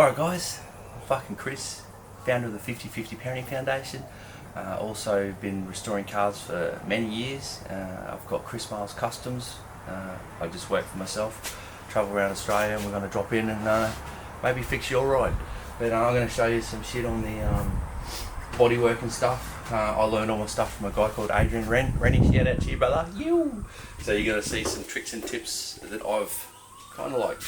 Alright guys, I'm fucking Chris, founder of the 50/50 Parenting Foundation. Also been restoring cars for many years. I've got Chris Marles Customs. I just work for myself, travel around Australia, and we're going to drop in and maybe fix your ride. But I'm going to show you some shit on the bodywork and stuff. I learned all my stuff from a guy called Adrian Rennie. Shout out to you, brother. You. So you're going to see some tricks and tips that I've kind of like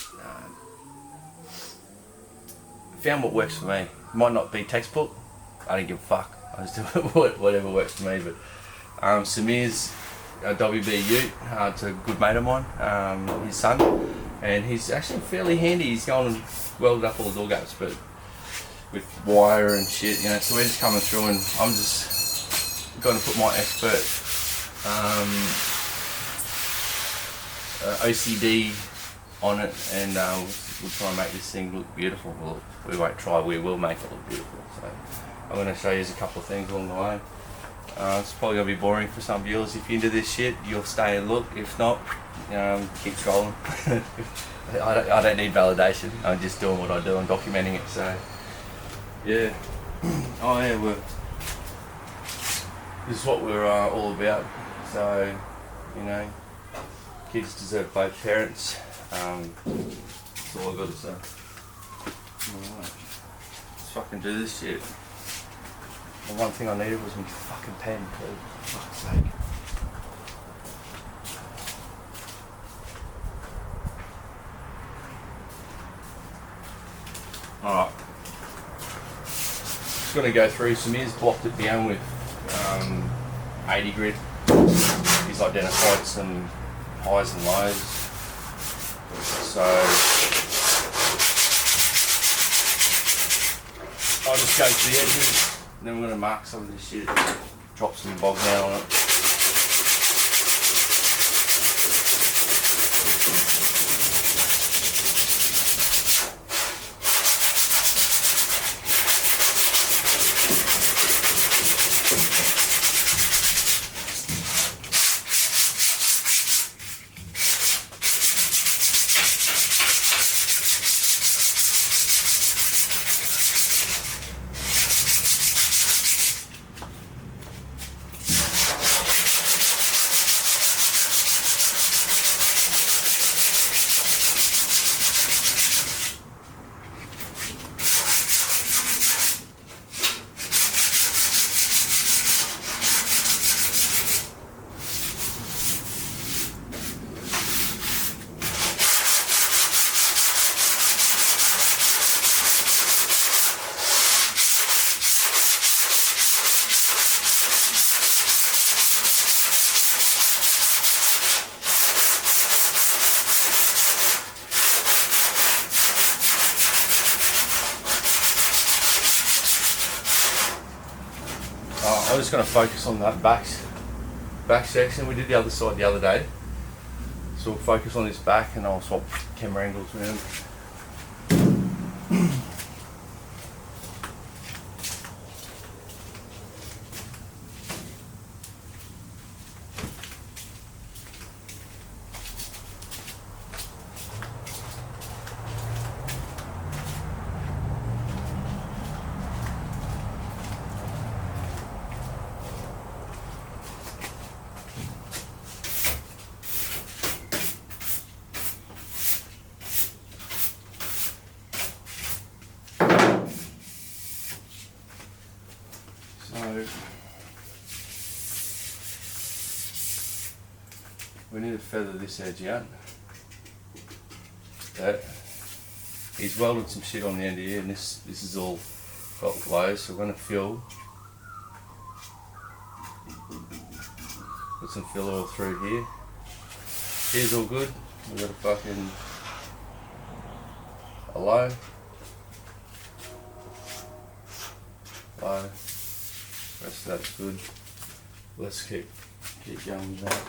found what works for me. Might not be textbook. I don't give a fuck. I just do whatever works for me. But Samir's a WB Ute. It's a good mate of mine. His son, and he's actually fairly handy. He's gone and welded up all the door gaps, but with wire and shit, you know. So we're just coming through, and I'm just going to put my expert OCD on it, and we'll try and make this thing look beautiful. Well, we won't try, we will make it look beautiful. So I'm going to show you a couple of things along the way. It's probably going to be boring for some viewers. If you're into this shit, you'll stay and look. If not, keep scrolling. I don't need validation. I'm just doing what I do and documenting it. So yeah. Oh yeah, this is what we're all about. So, you know, kids deserve both parents. That's all I've got to say. Alright, let's fucking do this shit. The one thing I needed was my fucking pen, for fuck's sake. Alright. Just going to go through. Samir's blocked it down with 80 grit. He's identified some highs and lows. So I'll just go to the edges, and then we're going to mark some of this shit, drop some bog nail on it. I'm just going to focus on that back section. We did the other side the other day, so we'll focus on this back, and I'll swap camera angles around. We need to feather this edge out. He's welded some shit on the end here, and this is all got glow, so we're going to put some fill oil through here. Here's all good. We've got a fucking low. Rest of that's good. Let's keep going with that.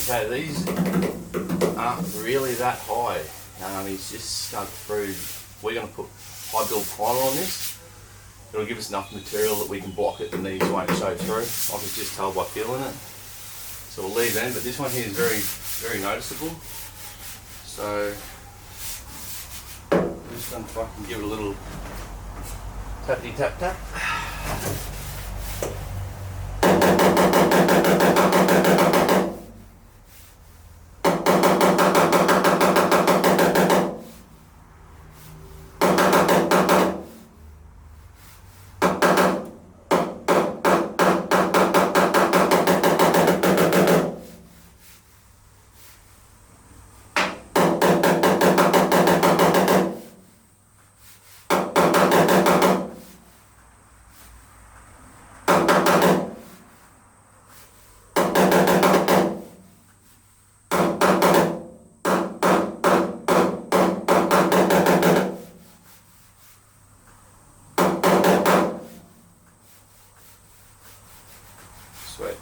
Okay, these aren't really that high. He's just snug through. We're going to put high build primer on this. It'll give us enough material that we can block it and these won't show through. I can just tell by feeling it. So we'll leave them, but this one here is very, very noticeable. So I'm just going to fucking give it a little tappity tap tap. Sweet.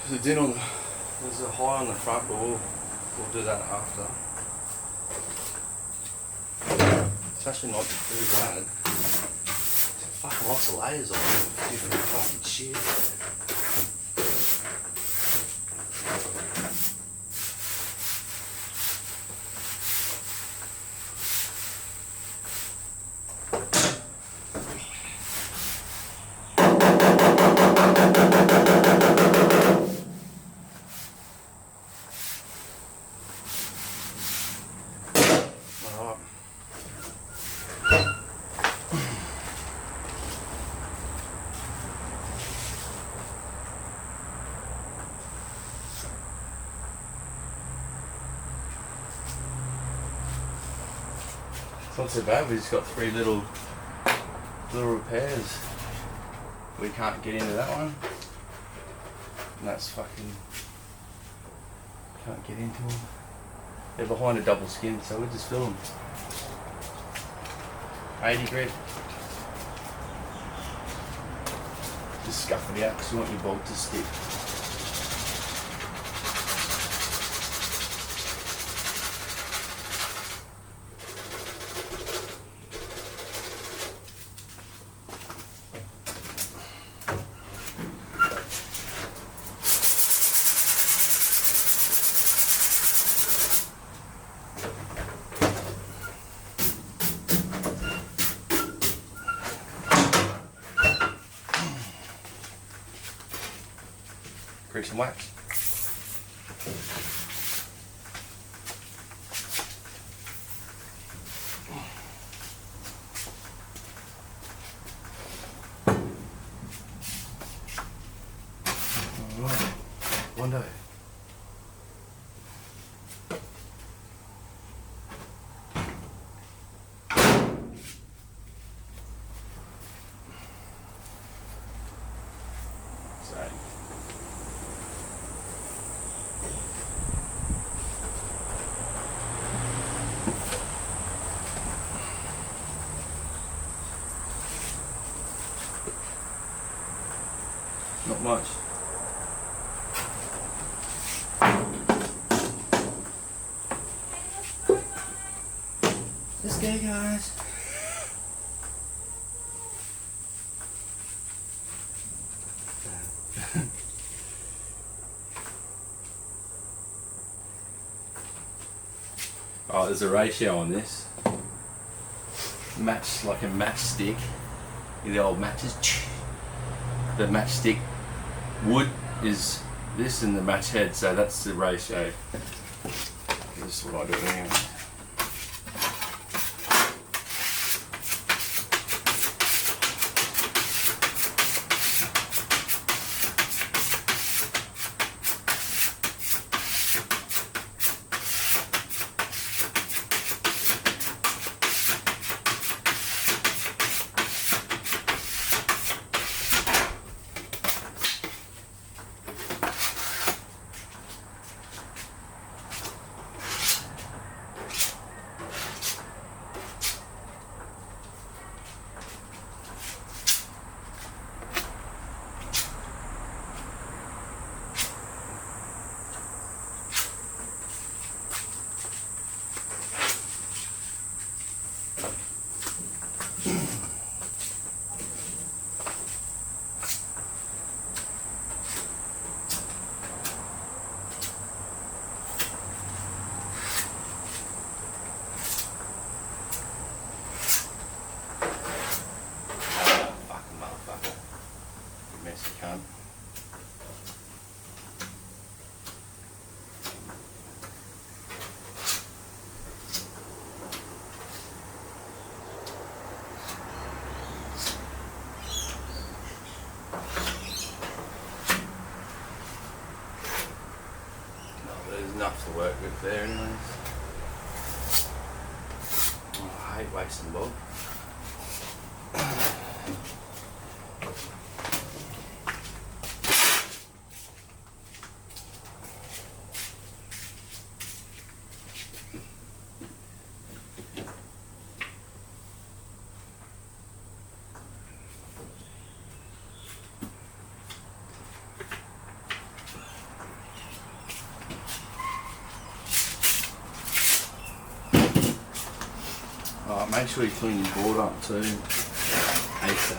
There's a dent on, there's a high on the front, but we'll do that after. It's actually not too bad. There's fucking lots of layers on it, different fucking shit. It's not so bad, we've just got three little repairs. We can't get into that one. And that's fucking, can't get into them. They're behind a double skin, so we'll just fill them. 80 grit. Just scuff it out because you want your bolt to stick. Grease and wax. Alright, one day. Not much. Hey guys. Oh, there's a ratio on this. Match, like a matchstick. The old matches. The matchstick wood is this and the match head, so that's the ratio. This is what I do anyway. Enough to work with there anyways. Oh, I hate wasting bulk. Make sure you clean your board up too, ASAP.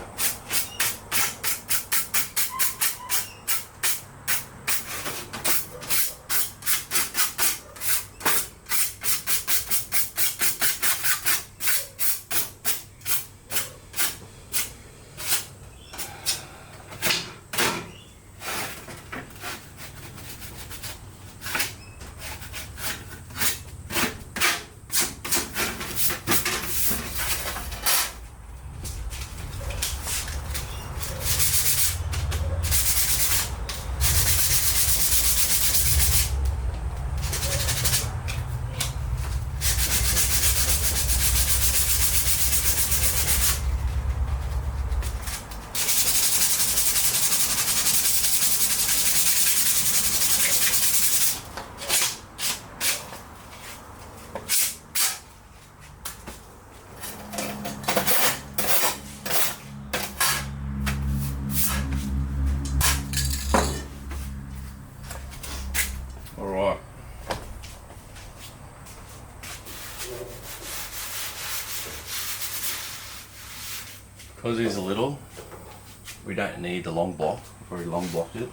Alright. Because he's a little, we don't need the long block. We've already long blocked it.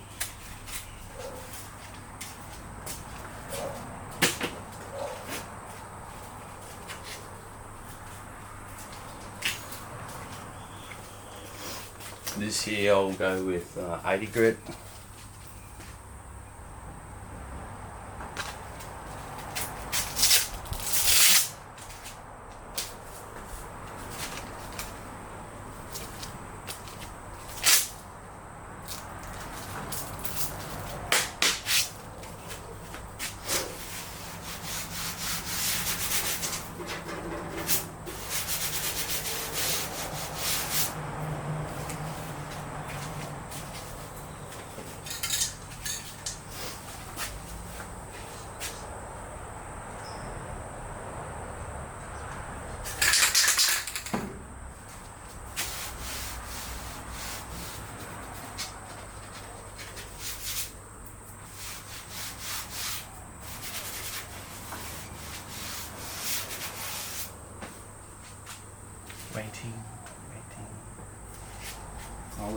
This here I'll go with 80 grit.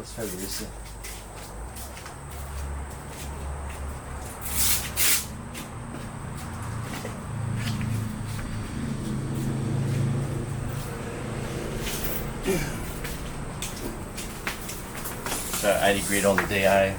let's feather this in. So 80 grit on the DA.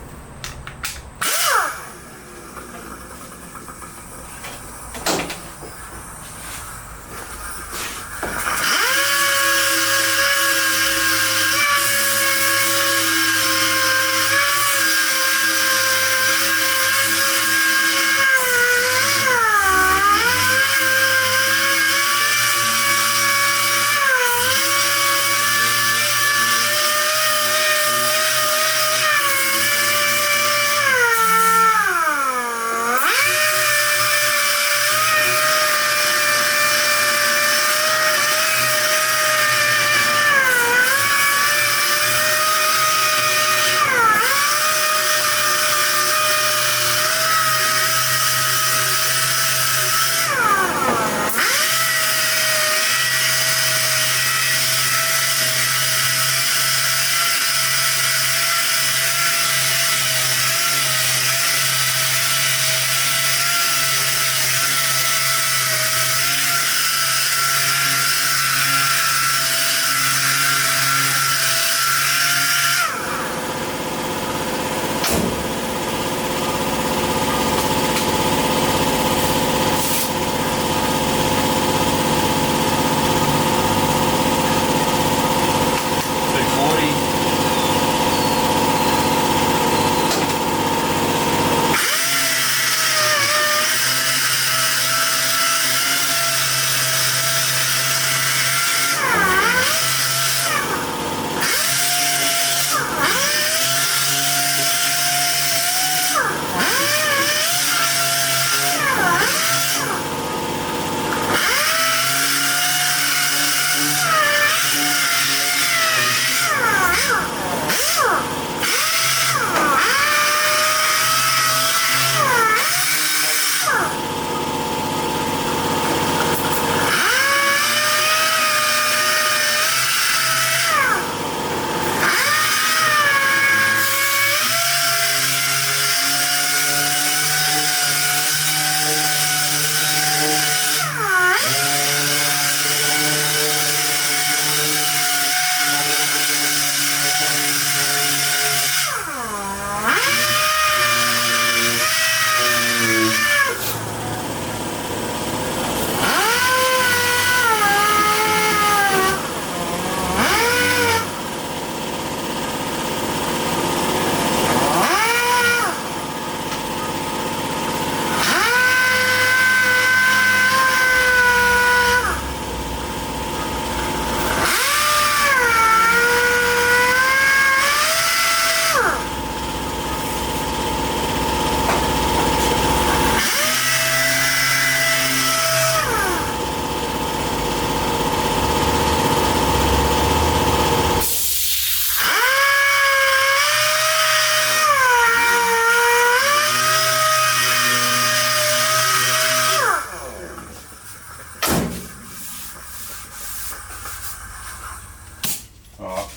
Alright,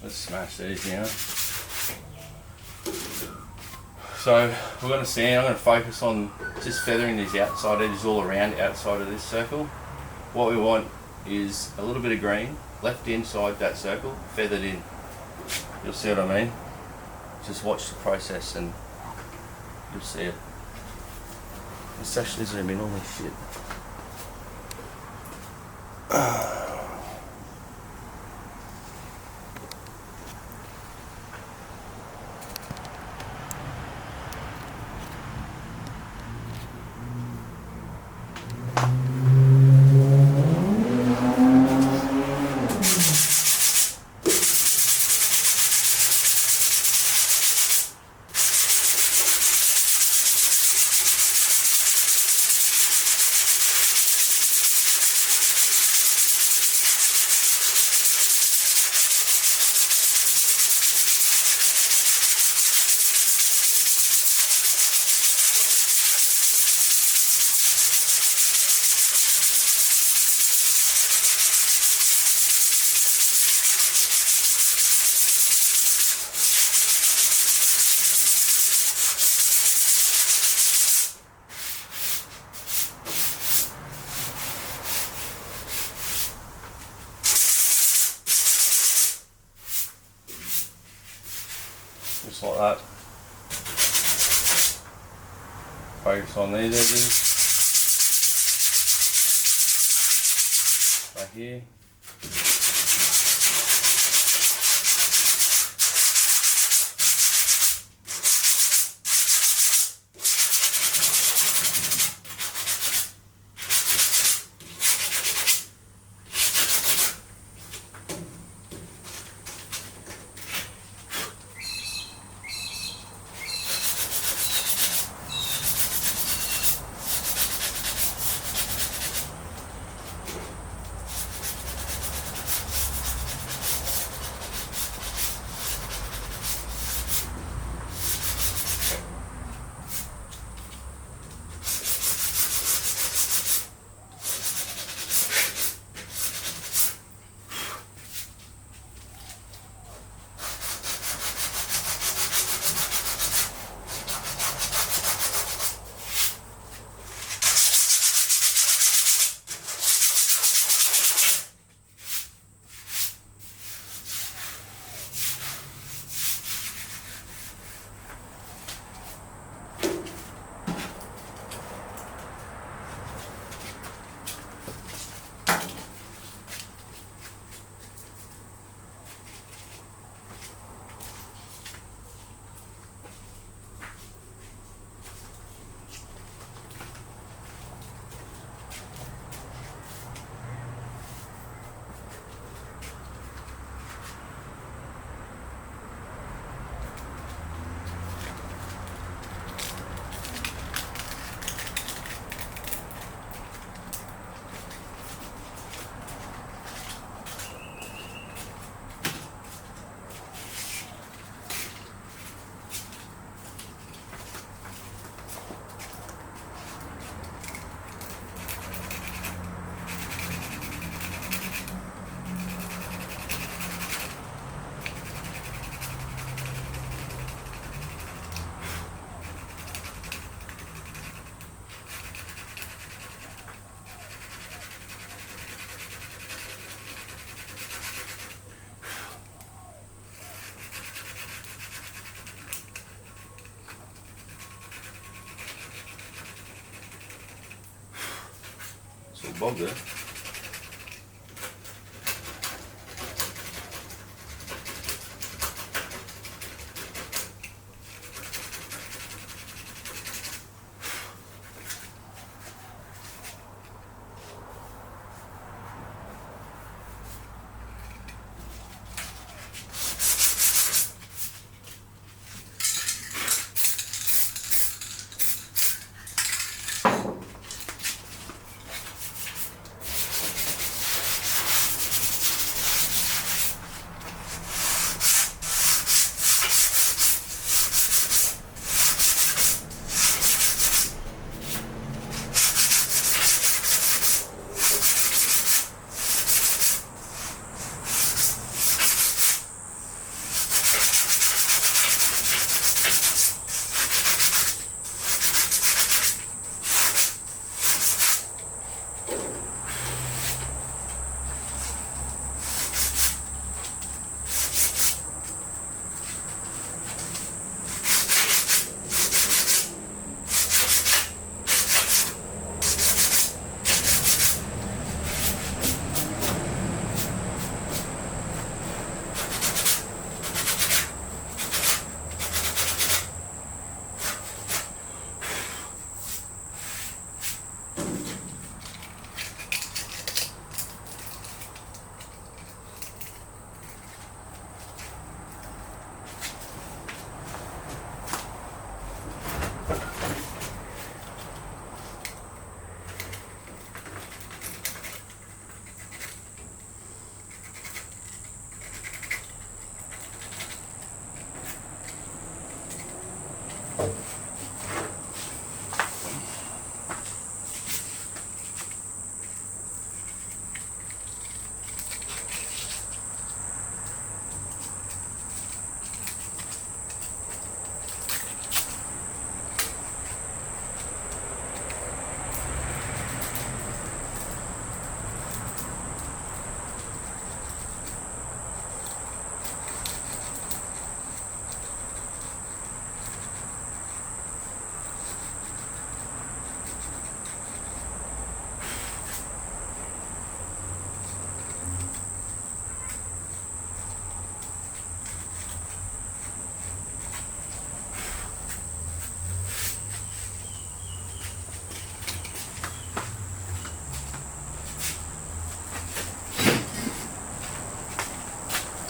let's smash these now. So we're going to sand. I'm going to focus on just feathering these outside edges all around outside of this circle. What we want is a little bit of green left inside that circle, feathered in. You'll see what I mean? Just watch the process and you'll see it. Let's actually zoom in on this shit. like that. Focus on these edges. Right here. It's all bogged there.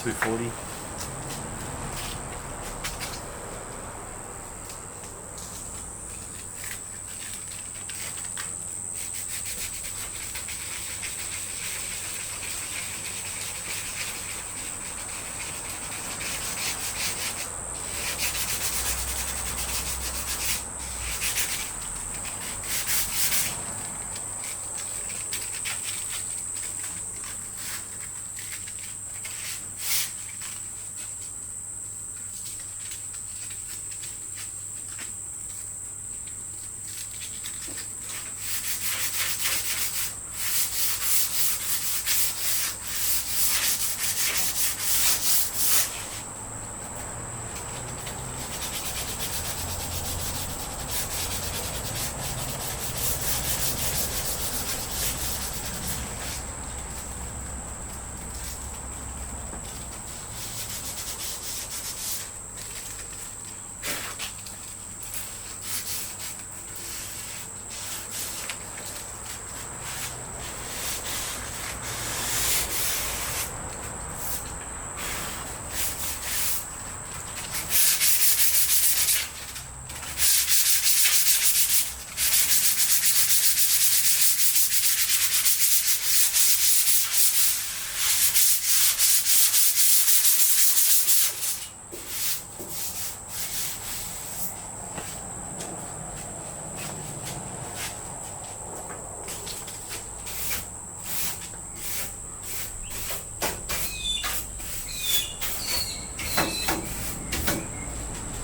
240.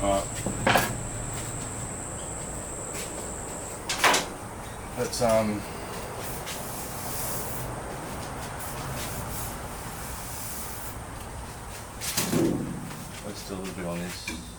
Alright. Let's do a little bit on this.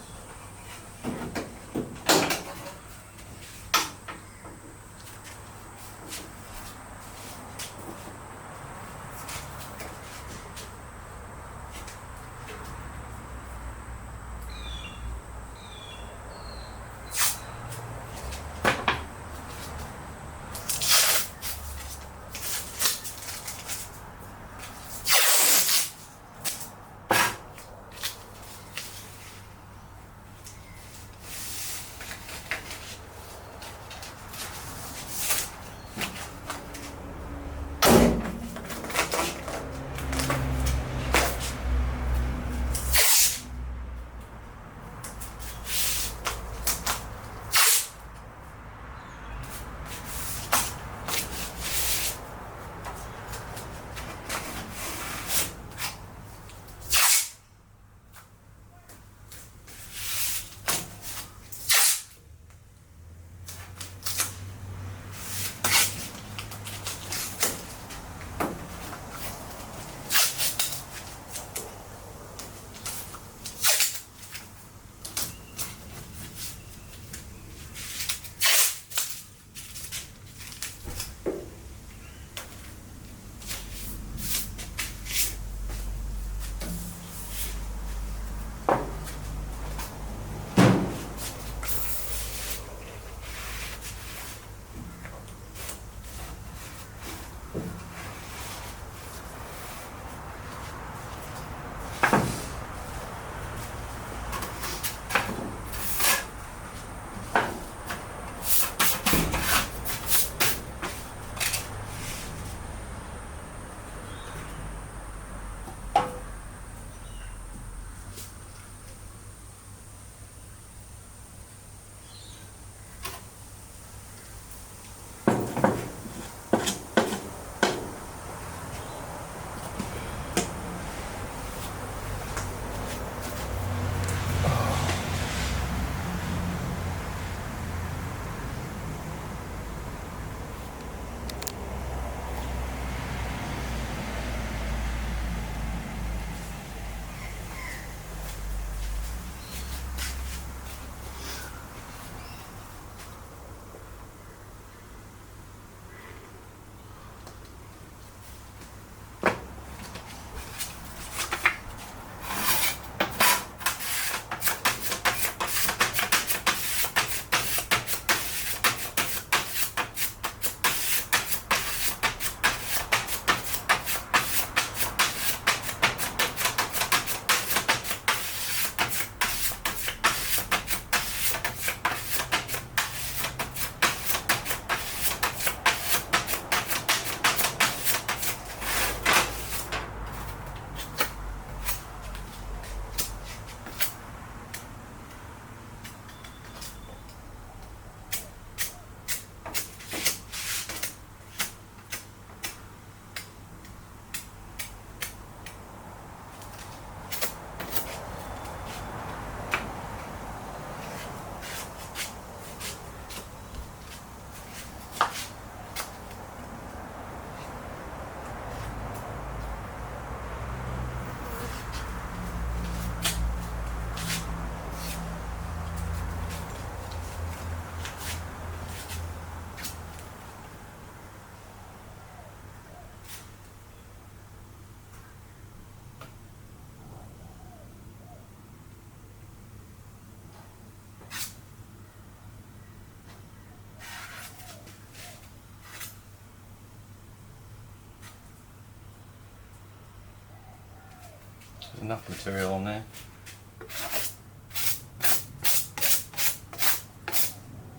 Enough material on there.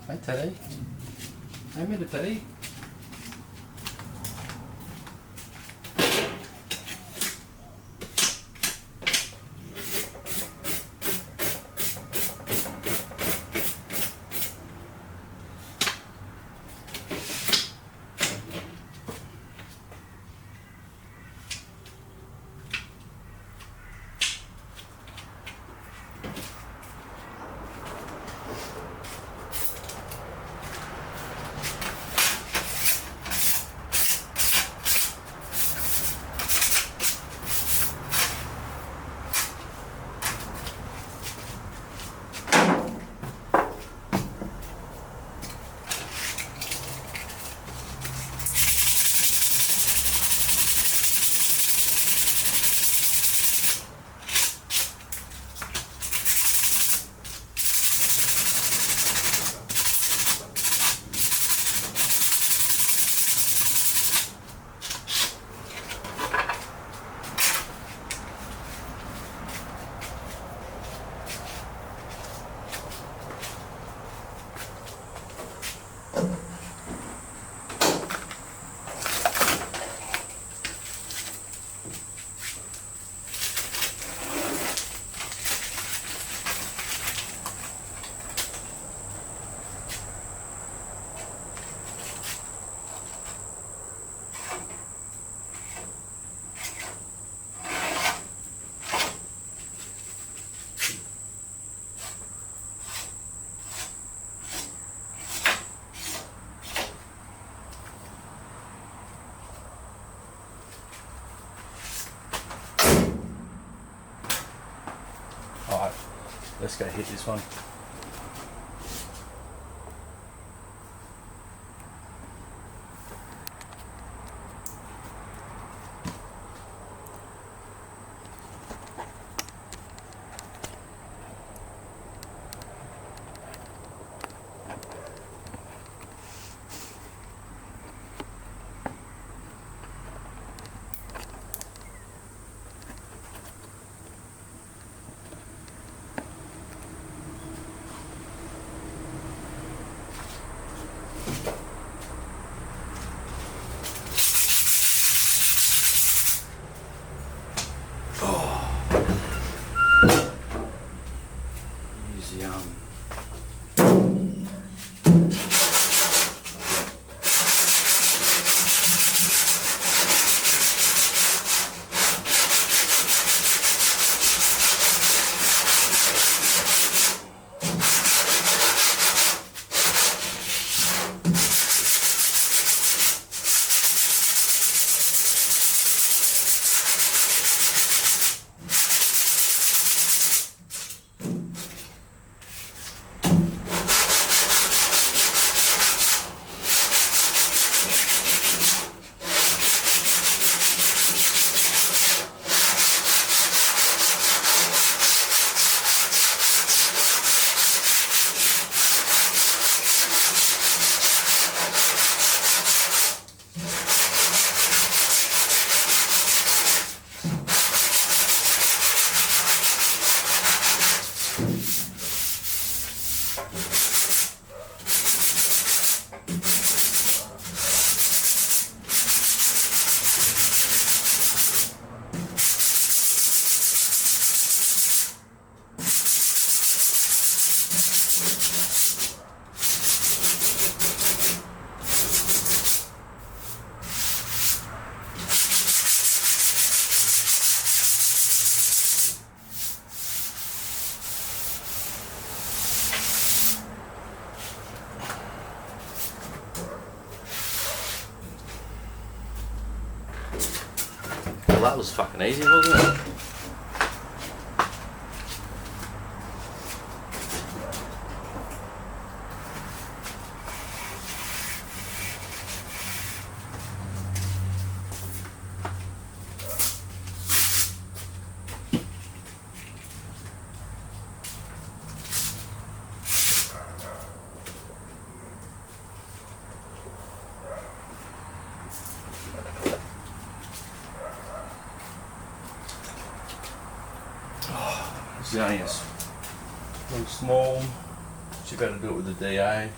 Hey Teddy. Hey me to Teddy. Alright, let's go hit this one. Well, that was fucking easy, wasn't it? This is only a little small. Should be able to do it with the DA.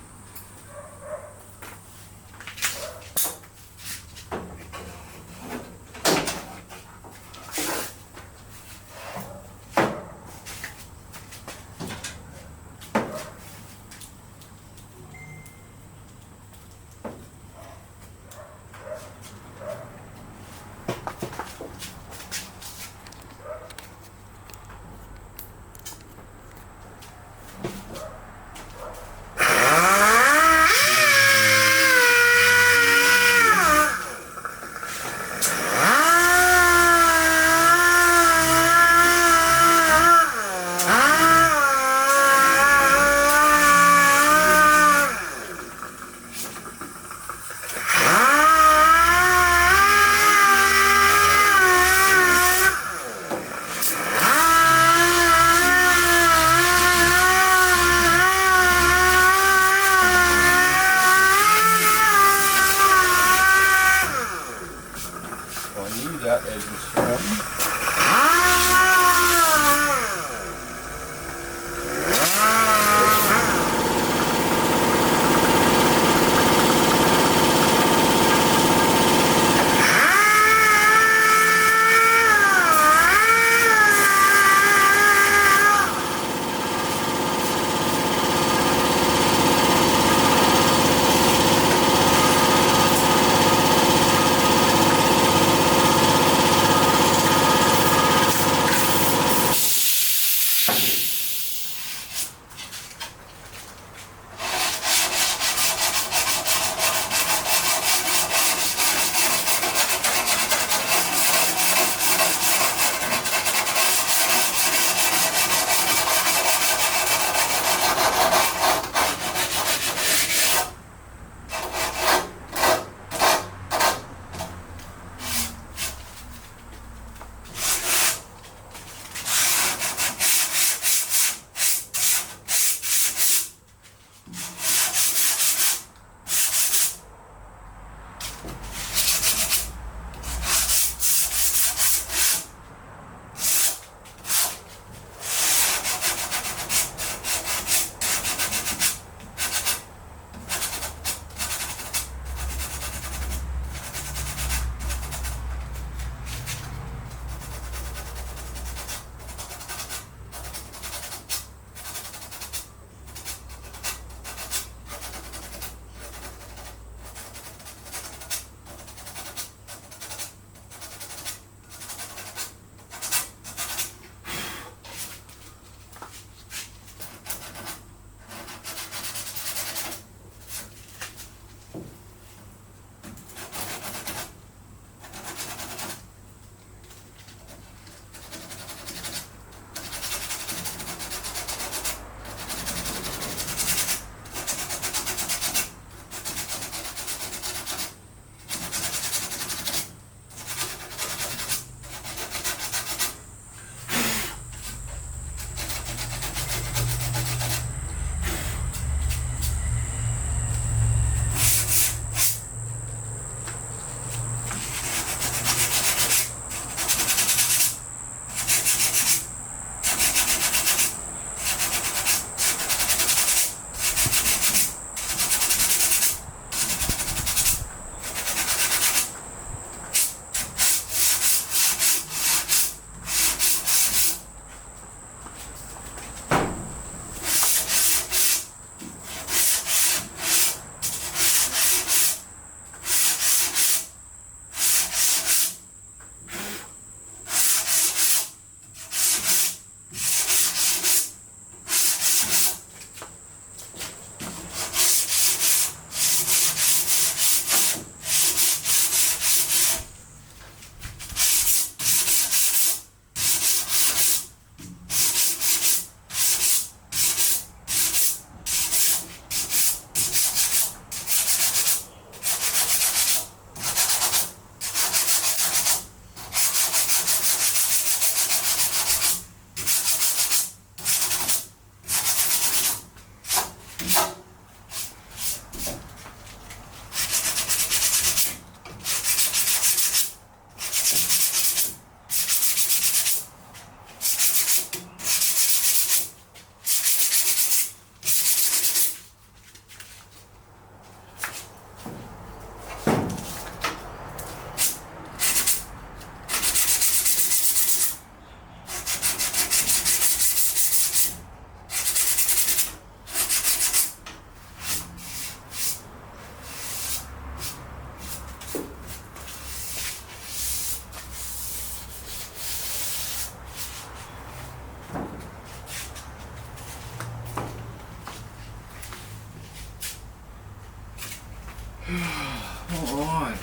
Alright.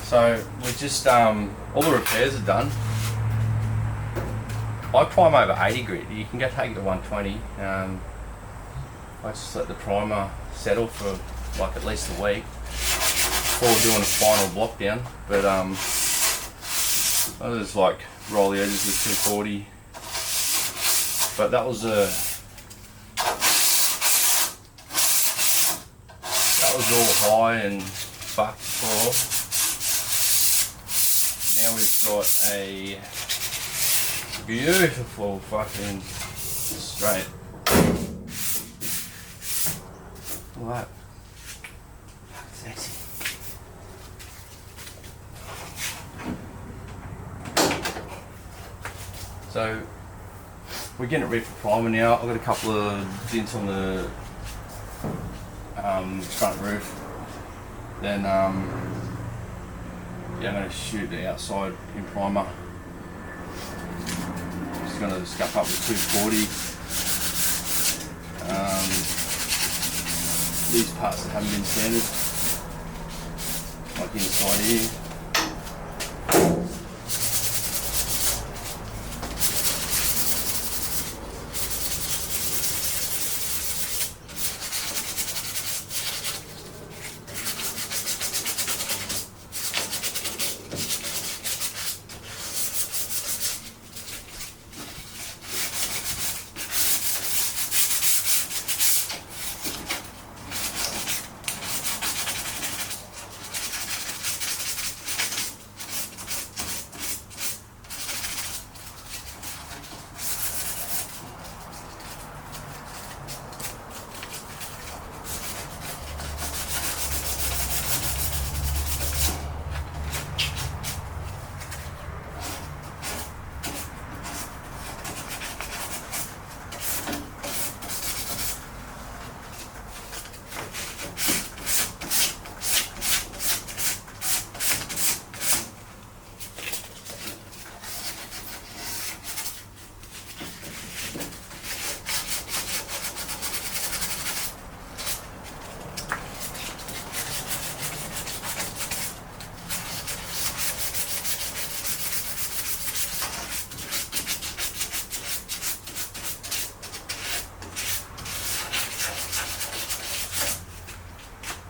So we just all the repairs are done. I prime over 80 grit. You can go take it to 120. I just let the primer settle for like at least a week before doing a final block down. But I just like roll the edges with 240. But that was all high and fucked before. Now we've got a beautiful fucking straight. Look at that. Sexy. So we're getting it ready for primer now. I've got a couple of dints on the front roof. Then yeah, I'm going to shoot the outside in primer. Just going to scuff up with 240. These parts that haven't been sanded, like inside here.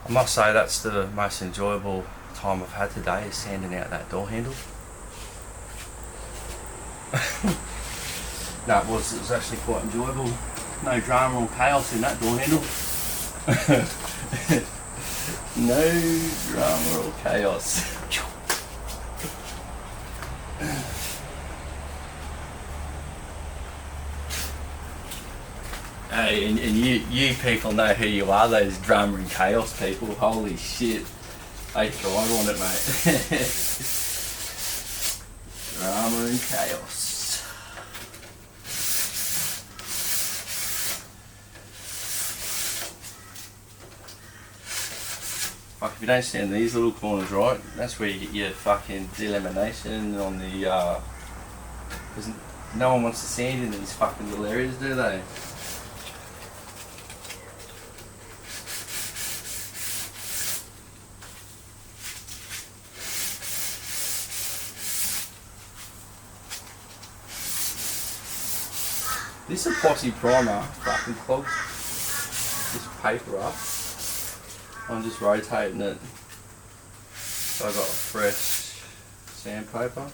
I must say that's the most enjoyable time I've had today, is sanding out that door handle. No, it was actually quite enjoyable. No drama or chaos in that door handle. No drama or chaos. Hey, and you people know who you are, those drama and chaos people. Holy shit. They thrive on it, mate. Drama and chaos. Fuck, if you don't sand these little corners right, that's where you get your fucking delamination on the, 'cause no one wants to sand in these fucking little areas, do they? This epoxy primer fucking clogs this paper up. I'm just rotating it so I got fresh sandpaper.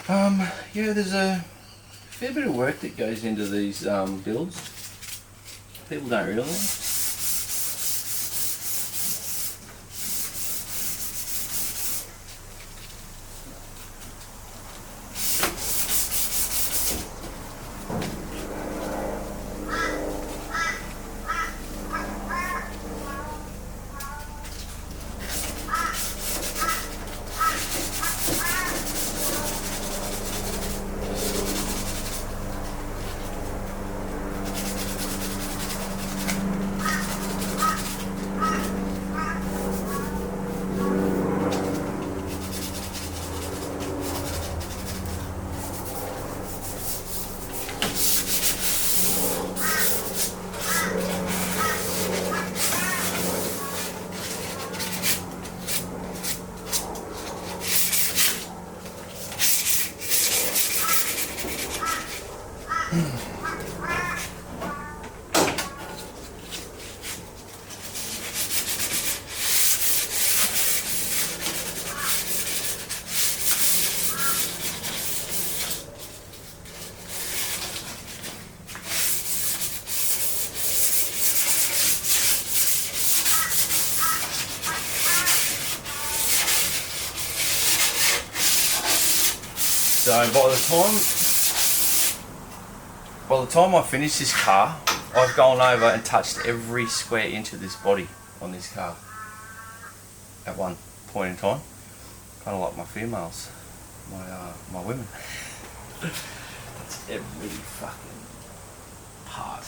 Yeah, there's a fair bit of work that goes into these builds. People don't realise. So by the time I finish this car, I've gone over and touched every square inch of this body on this car at one point in time. Kind of like my females, my women. That's every fucking part.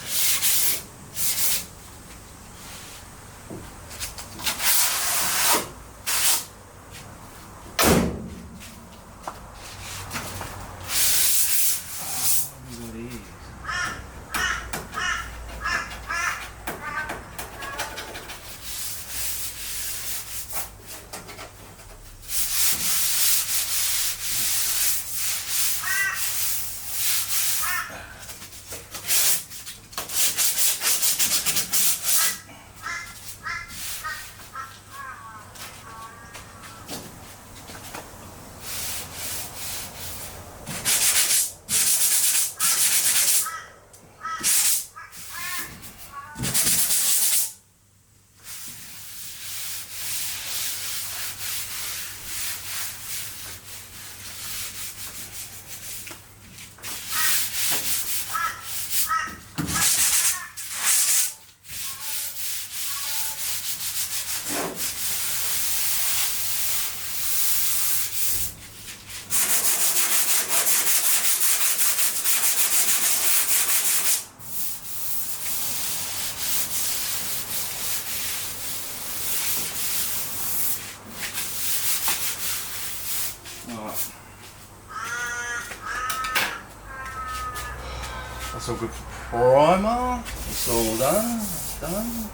That's all good for primer. It's all done. It's done.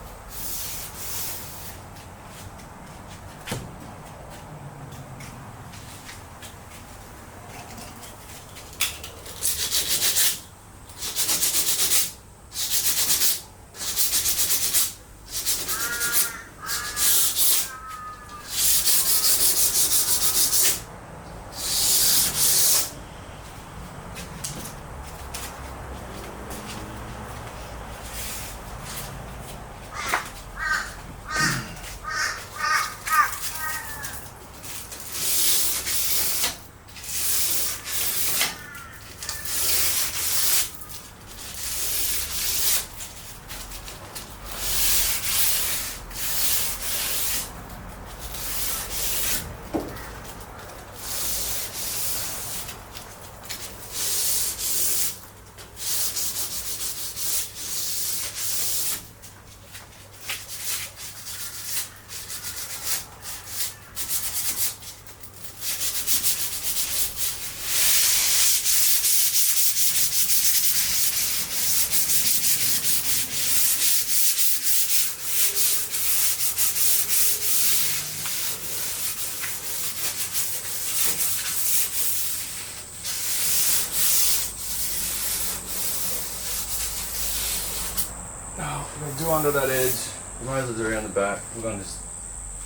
Oh, we're going to do under that edge. We might as well do around the back. We're going to just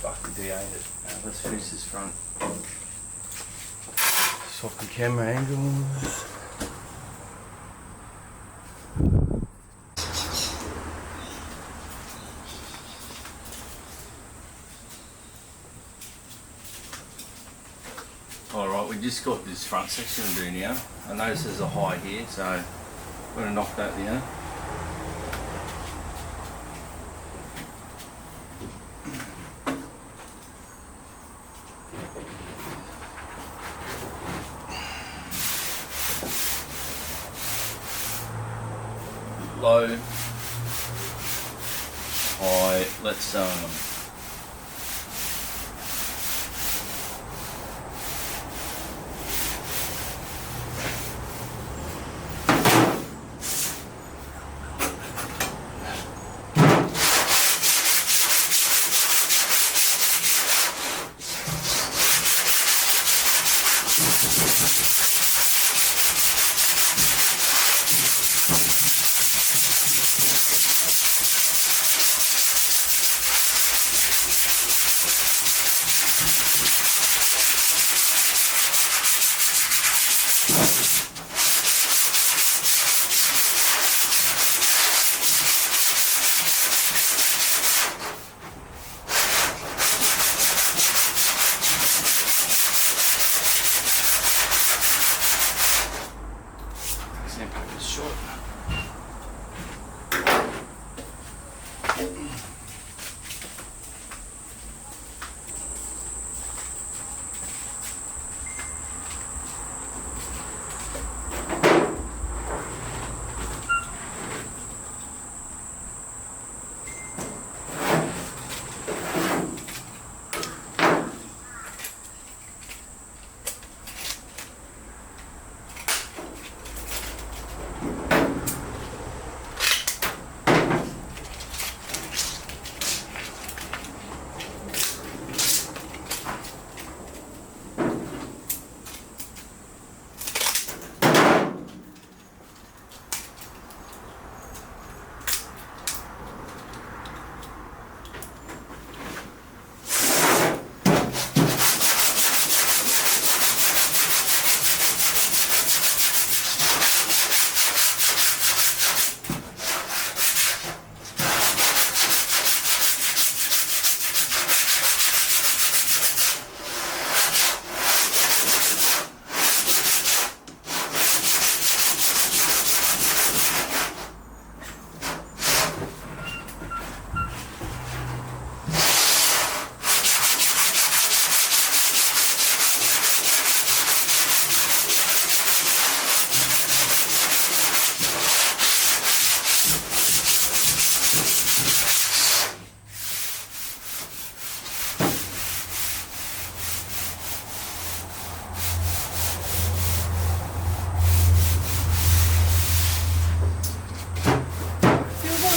fucking de-aid it. Let's finish this front. Swap the camera angles. Alright, we just got this front section to do now. I notice there's a high here, so I'm going to knock that down. Low, high, let's short.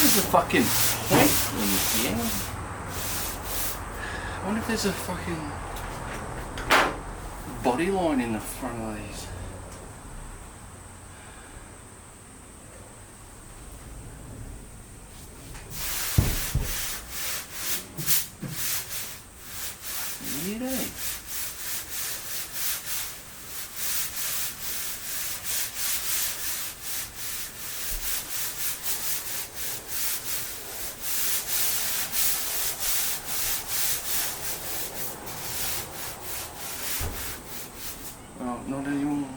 There's a fucking point in here. I wonder if there's a fucking body line in the front of these. Weird, eh? Oh, not anymore.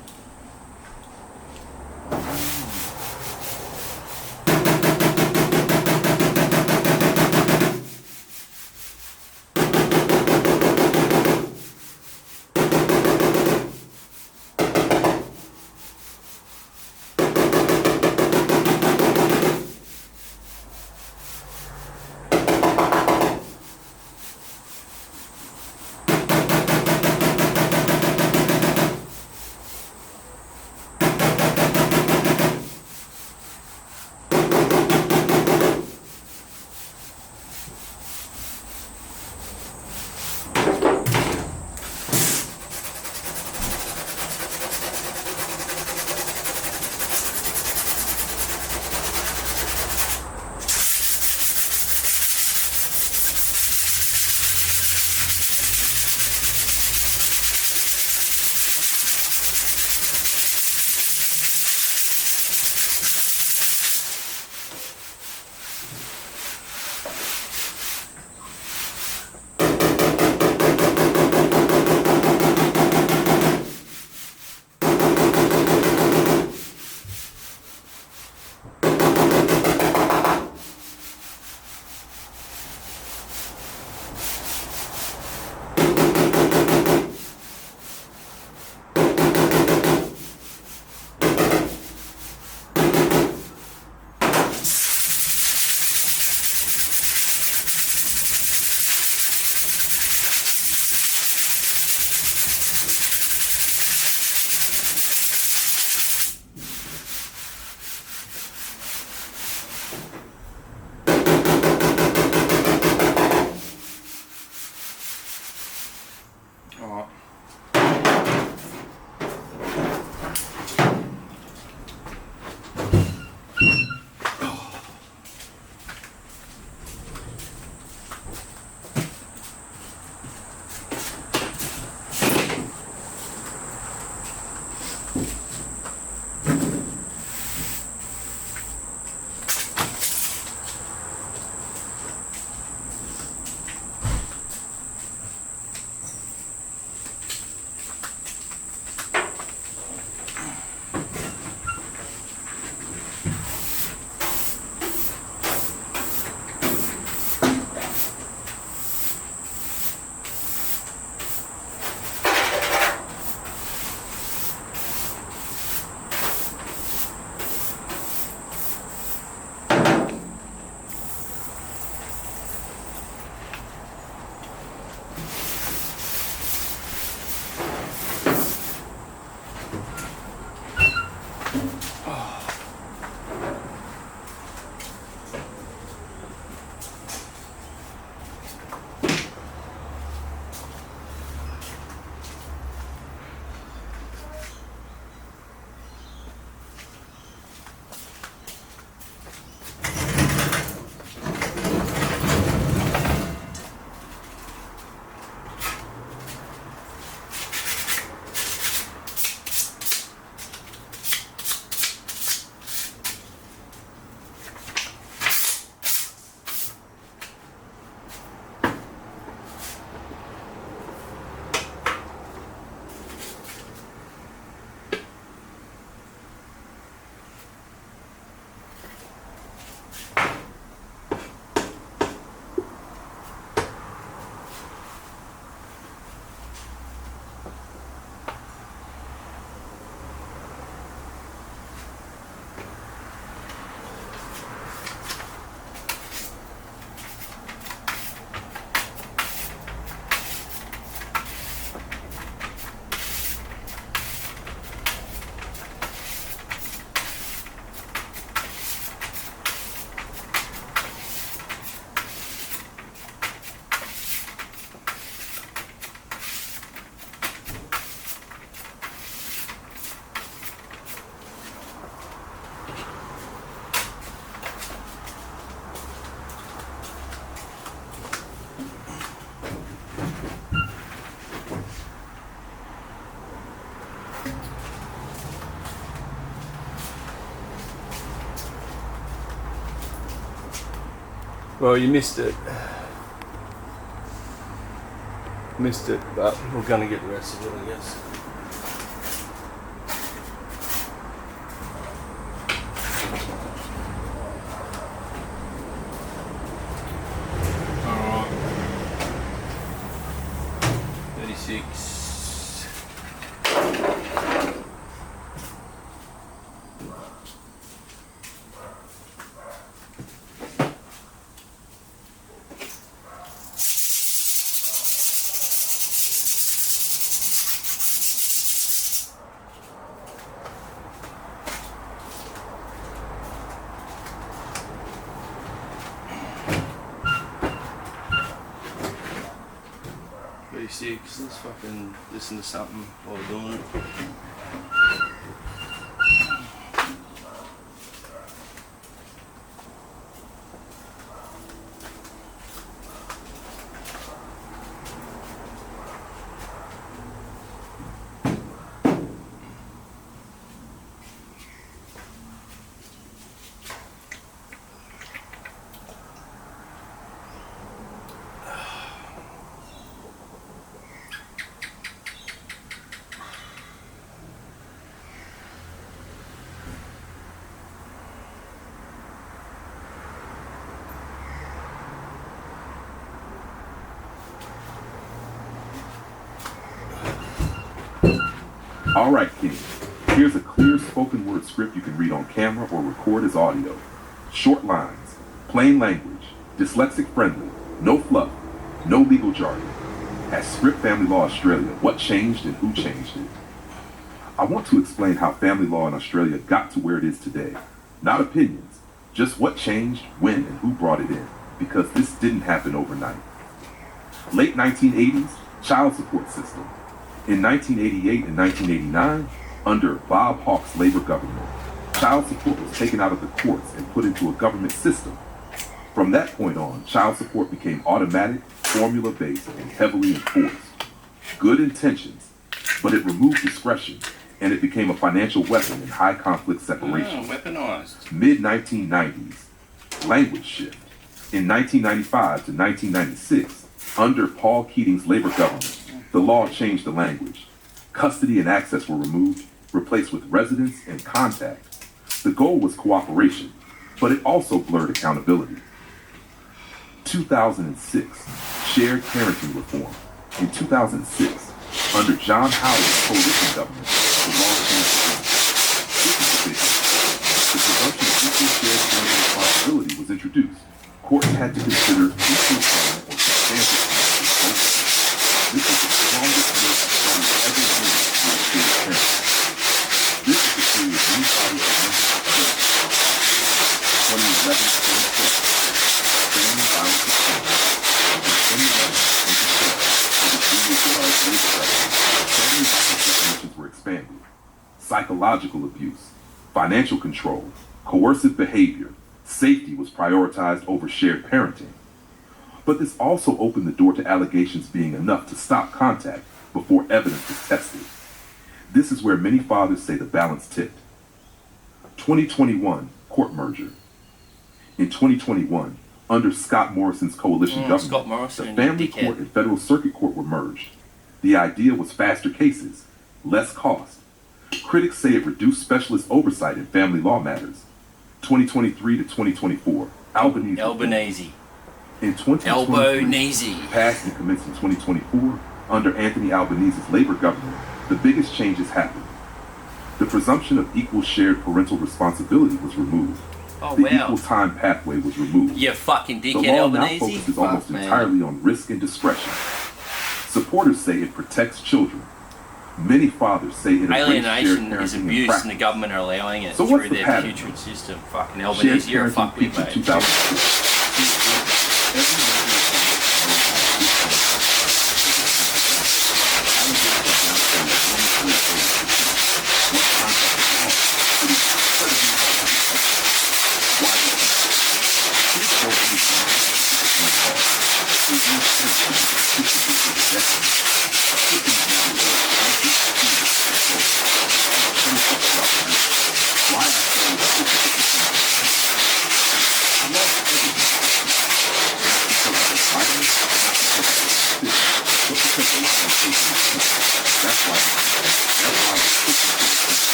Well, you missed it. Missed it, but we're gonna get the rest of it, I guess. Alright. 36. Let's fucking listen to something while we're doing it. All right, kids. Here's a clear spoken word script you can read on camera or record as audio. Short lines, plain language, dyslexic friendly, no fluff, no legal jargon. At Script Family Law Australia, what changed and who changed it? I want to explain how family law in Australia got to where it is today. Not opinions, just what changed, when, and who brought it in, because this didn't happen overnight. Late 1980s, child support system. In 1988 and 1989, under Bob Hawke's Labor government, child support was taken out of the courts and put into a government system. From that point on, child support became automatic, formula-based, and heavily enforced. Good intentions, but it removed discretion, and it became a financial weapon in high conflict separation. Weaponized. Mid-1990s, language shift. In 1995 to 1996, under Paul Keating's Labor government, the law changed the language. Custody and access were removed, replaced with residence and contact. The goal was cooperation, but it also blurred accountability. 2006, shared parenting reform. In 2006, under John Howard's coalition government, the law changed again. This is the big one. The presumption of equal shared parental responsibility was introduced. Courts had to consider equal time or substantial time for both. This is the strongest move Australia ever made for shared parenting. This is the period many bodies are members of church. 2011 to 2012, family violence reform. From 2011 to 2012, under Julia Gillard's labor government, family violence definitions were expanded. Psychological abuse, financial control, coercive behavior, safety was prioritized over shared parenting. But this also opened the door to allegations being enough to stop contact before evidence was tested. This is where many fathers say the balance tipped. 2021, court merger. In 2021, under Scott Morrison's coalition government, the family court and federal circuit court were merged. The idea was faster cases, less cost. Critics say it reduced specialist oversight in family law matters. 2023 to 2024, Albanese. In 2023, passed and commenced in 2024, under Anthony Albanese's Labor government, the biggest changes happened. The presumption of equal shared parental responsibility was removed. Equal time pathway was removed. You fucking dickhead, the law Albanese. now focuses almost entirely on risk and discretion. Supporters say it protects children. Many fathers say it alienation is abuse, and the government are allowing it through their putrid system. Fucking Albanese, you're a fuckwit, mate.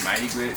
matey grit.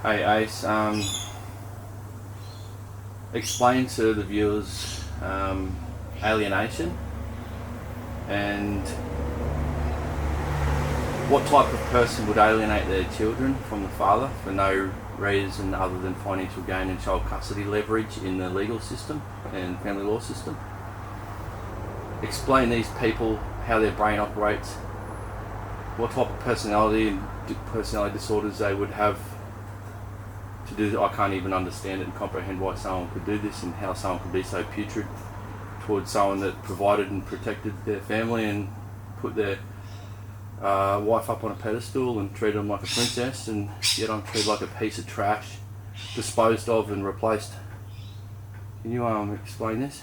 Hey Ace, explain to the viewers alienation and what type of person would alienate their children from the father for no reason other than financial gain and child custody leverage in the legal system and family law system. Explain these people how their brain operates, what type of personality and personality disorders they would have to do. I can't even understand it and comprehend why someone could do this and how someone could be so putrid towards someone that provided and protected their family and put their wife up on a pedestal and treated them like a princess, and yet I'm treated like a piece of trash, disposed of and replaced. Can you explain this?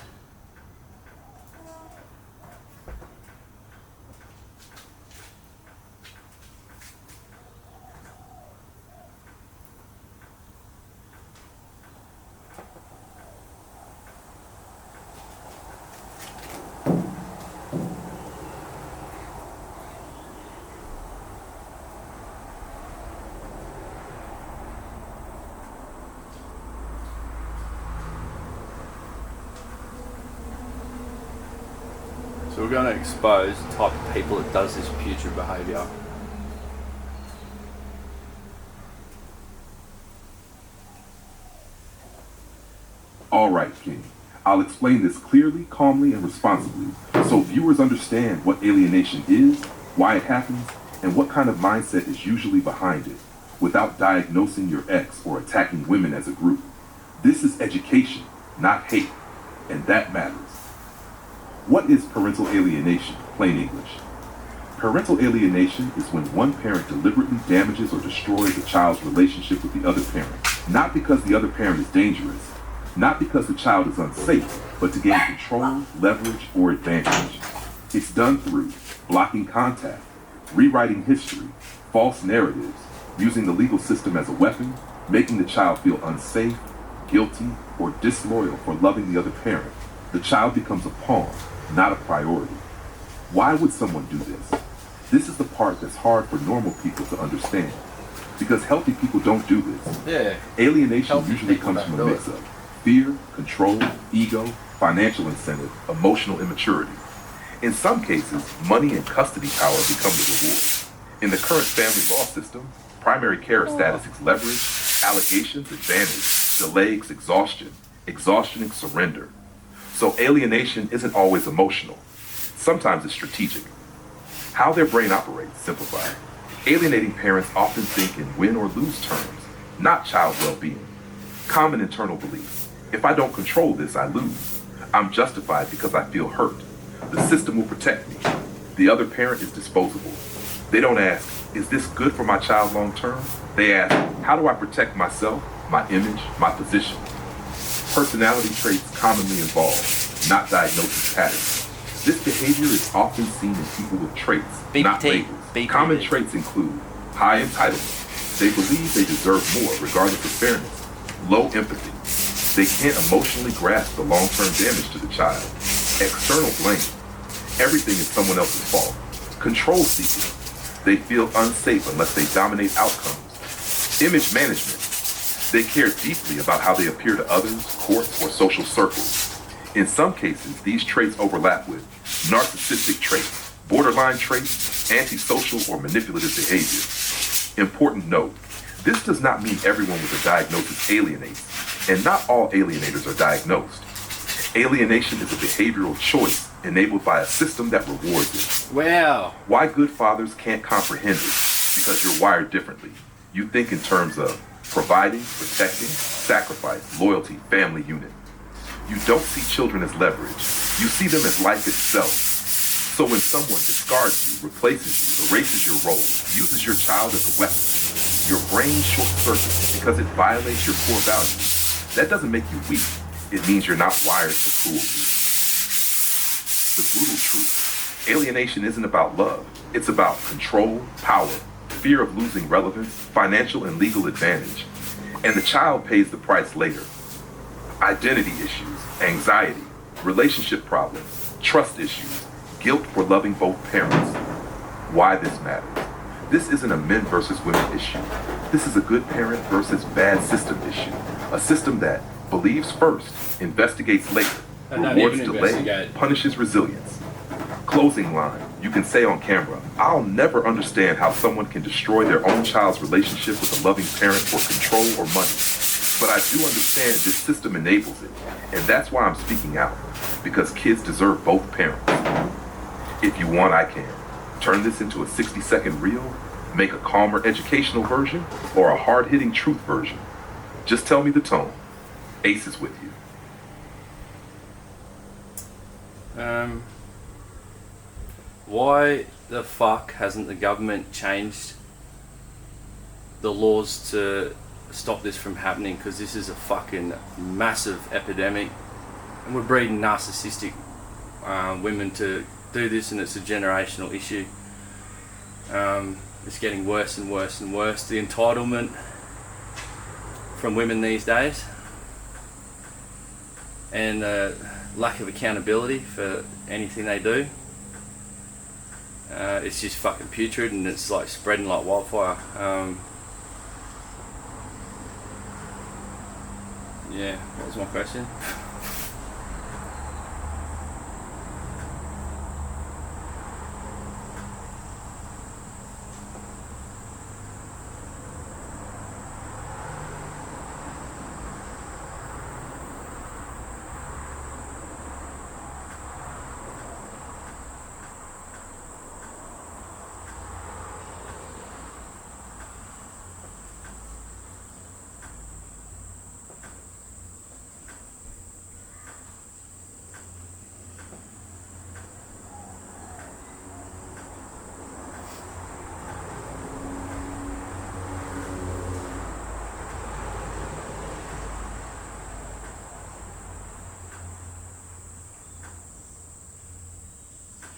So we're going to expose the type of people that does this putrid behaviour. All right, King. I'll explain this clearly, calmly, and responsibly so viewers understand what alienation is, why it happens, and what kind of mindset is usually behind it, without diagnosing your ex or attacking women as a group. This is education, not hate, and that matters. What is parental alienation, plain English? Parental alienation is when one parent deliberately damages or destroys a child's relationship with the other parent, not because the other parent is dangerous, not because the child is unsafe, but to gain control, leverage, or advantage. It's done through blocking contact, rewriting history, false narratives, using the legal system as a weapon, making the child feel unsafe, guilty, or disloyal for loving the other parent. The child becomes a pawn, not a priority. Why would someone do this? This is the part that's hard for normal people to understand. Because healthy people don't do this. Yeah. Alienation Healthy usually people comes don't from a do mix of fear, control, ego, financial incentive, emotional immaturity. In some cases, money and custody power become the reward. In the current family law system, primary care status is leverage, allegations advantage, delay exhaustion, exhaustion surrender. So alienation isn't always emotional. Sometimes it's strategic. How their brain operates, simplified. Alienating parents often think in win or lose terms, not child well-being. Common internal beliefs. If I don't control this, I lose. I'm justified because I feel hurt. The system will protect me. The other parent is disposable. They don't ask, is this good for my child long term? They ask, how do I protect myself, my image, my position? Personality traits commonly involved, not diagnosis patterns. This behavior is often seen in people with traits, not labels. Common traits include high entitlement. They believe they deserve more regardless of fairness. Low empathy. They can't emotionally grasp the long-term damage to the child. External blame. Everything is someone else's fault. Control seeking. They feel unsafe unless they dominate outcomes. Image management. They care deeply about how they appear to others, courts, or social circles. In some cases, these traits overlap with narcissistic traits, borderline traits, antisocial or manipulative behavior. Important note, this does not mean everyone with a diagnosis alienates, and not all alienators are diagnosed. Alienation is a behavioral choice enabled by a system that rewards it. Wow. Why good fathers can't comprehend it? Because you're wired differently. You think in terms of providing, protecting, sacrifice, loyalty, family unit. You don't see children as leverage. You see them as life itself. So when someone discards you, replaces you, erases your role, uses your child as a weapon, your brain short-circuits because it violates your core values. That doesn't make you weak. It means you're not wired for cruelty. The brutal truth. Alienation isn't about love. It's about control, power, fear of losing relevance, financial and legal advantage. And the child pays the price later. Identity issues, anxiety, relationship problems, trust issues, guilt for loving both parents. Why this matters. This isn't a men versus women issue. This is a good parent versus bad system issue. A system that believes first, investigates later, rewards delay, punishes resilience. Closing line. You can say on camera, I'll never understand how someone can destroy their own child's relationship with a loving parent for control or money. But I do understand this system enables it. And that's why I'm speaking out. Because kids deserve both parents. If you want, I can. Turn this into a 60-second reel, make a calmer educational version, or a hard-hitting truth version. Just tell me the tone. Ace is with you. Why the fuck hasn't the government changed the laws to stop this from happening? Because this is a fucking massive epidemic, and we're breeding narcissistic women to do this, and it's a generational issue. It's getting worse and worse and worse. The entitlement from women these days, and lack of accountability for anything they do. It's just fucking putrid, and it's like spreading like wildfire. Yeah, what was my question?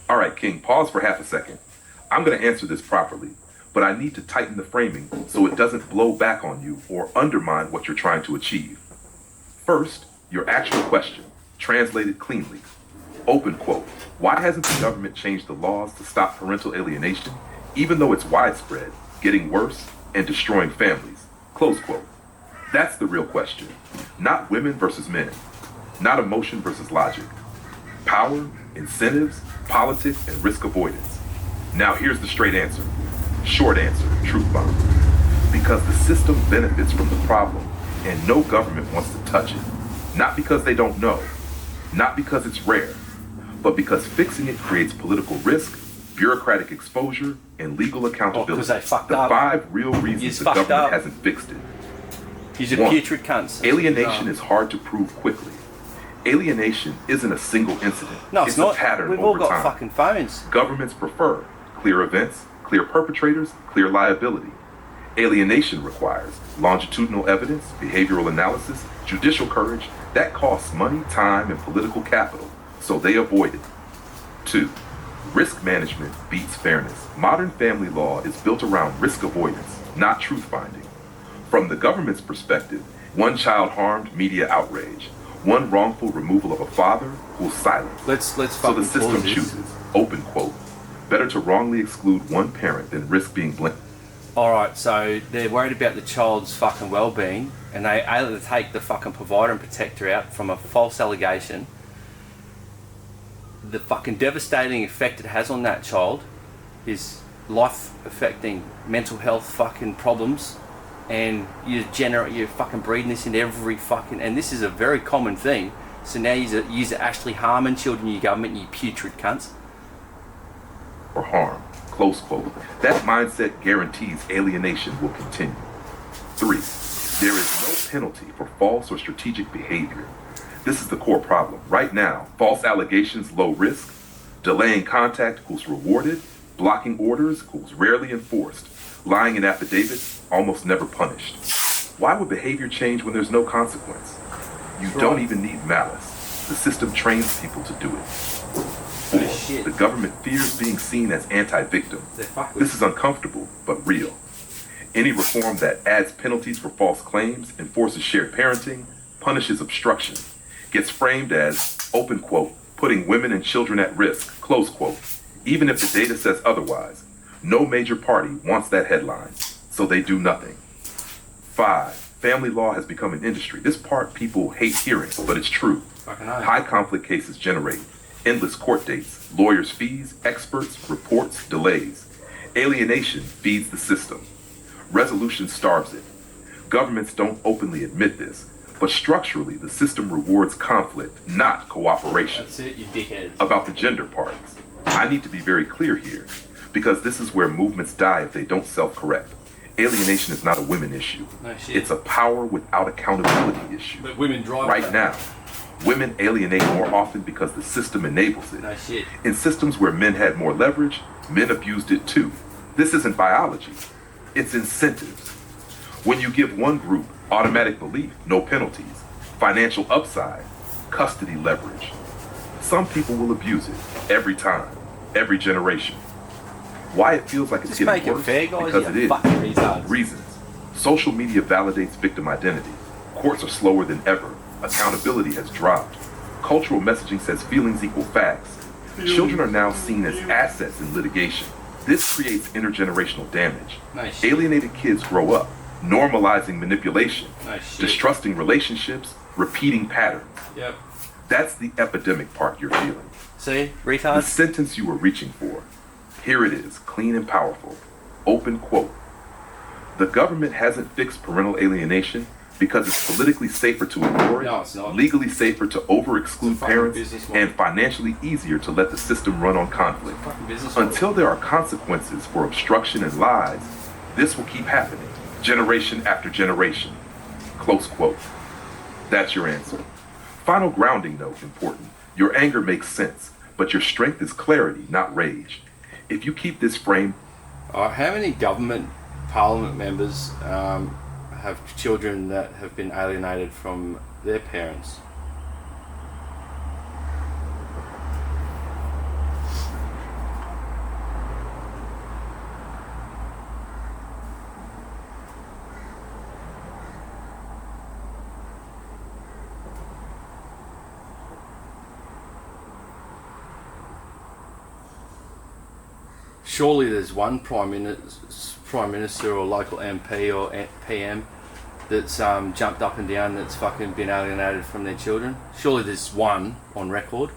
All right, King, pause for half a second. I'm going to answer this properly, but I need to tighten the framing so it doesn't blow back on you or undermine what you're trying to achieve. First, your actual question, translated cleanly. Open quote. Why hasn't the government changed the laws to stop parental alienation, even though it's widespread, getting worse, and destroying families? Close quote. That's the real question. Not women versus men. Not emotion versus logic. Power, incentives, politics, and risk avoidance. Now here's the straight answer. Short answer, truth bomb. Because the system benefits from the problem, and no government wants to touch it. Not because they don't know, not because it's rare, but because fixing it creates political risk, bureaucratic exposure, and legal accountability. Because they fucked the up. 5 real reasons the government hasn't fixed it. He's a 1, putrid cunt. alienation is hard to prove quickly. Alienation isn't a single incident. No, it's not. A pattern We've all over got time. fucking phones. Governments prefer clear events, clear perpetrators, clear liability. Alienation requires longitudinal evidence, behavioral analysis, judicial courage. That costs money, time, and political capital, so they avoid it. 2, risk management beats fairness. Modern family law is built around risk avoidance, not truth finding. From the government's perspective, one child harmed, media outrage. One wrongful removal of a father, who's silent. Let's So fucking the system pause this. chooses, open quote, better to wrongly exclude one parent than risk being blamed. Alright, so they're worried about the child's fucking well-being, and they either take the fucking provider and protector out from a false allegation. The fucking devastating effect it has on that child is life-affecting mental health fucking problems, and you're fucking breeding this in every fucking, and this is a very common thing. So now you're actually harming children, you government, you putrid cunts. Or harm, close quote. That mindset guarantees alienation will continue. 3, there is no penalty for false or strategic behavior. This is the core problem. Right now, false allegations, low risk, delaying contact equals rewarded, blocking orders equals rarely enforced, lying in affidavits, almost never punished. Why would behavior change when there's no consequence? You don't even need malice. The system trains people to do it. 4, Shit. the government fears being seen as anti-victim. This is uncomfortable, but real. Any reform that adds penalties for false claims, enforces shared parenting, punishes obstruction, gets framed as, open quote, putting women and children at risk, close quote, even if the data says otherwise. No major party wants that headline, so they do nothing. 5, family law has become an industry. This part people hate hearing, but it's true. High conflict cases generate endless court dates, lawyers' fees, experts, reports, delays. Alienation feeds the system. Resolution starves it. Governments don't openly admit this, but structurally the system rewards conflict, not cooperation. That's it, you dickheads. About the gender parts, I need to be very clear here, because this is where movements die if they don't self-correct. Alienation is not a women issue. No shit. It's a power without accountability issue. But women drive Right that. now, women alienate more often because the system enables it. No shit. In systems where men had more leverage, men abused it too. This isn't biology, it's incentives. When you give one group automatic belief, no penalties, financial upside, custody leverage, some people will abuse it every time, every generation. Why it feels like it's Just getting make it worse? fair, guys. Because it You is. fucking retards. Reasons. Social media validates victim identity. Courts are slower than ever. Accountability has dropped. Cultural messaging says feelings equal facts. Children are now seen as assets in litigation. This creates intergenerational damage. No shit. Alienated kids grow up, normalizing manipulation, No shit. distrusting relationships, repeating patterns. Yep. That's the epidemic part you're feeling. See, The retards? sentence you were reaching for. Here it is, clean and powerful. Open quote. The government hasn't fixed parental alienation because it's politically safer to ignore it, No, it's not. legally safer to over-exclude It's a fucking parents, business model. and financially easier to let the system run on conflict. Fucking business model. Until there are consequences for obstruction and lies, this will keep happening, generation after generation. Close quote. That's your answer. Final grounding note, important. Your anger makes sense, but your strength is clarity, not rage. If you keep this frame, How many government parliament members have children that have been alienated from their parents? Surely there's one prime minister or local MP or PM that's jumped up and down that's fucking been alienated from their children. Surely there's one on record.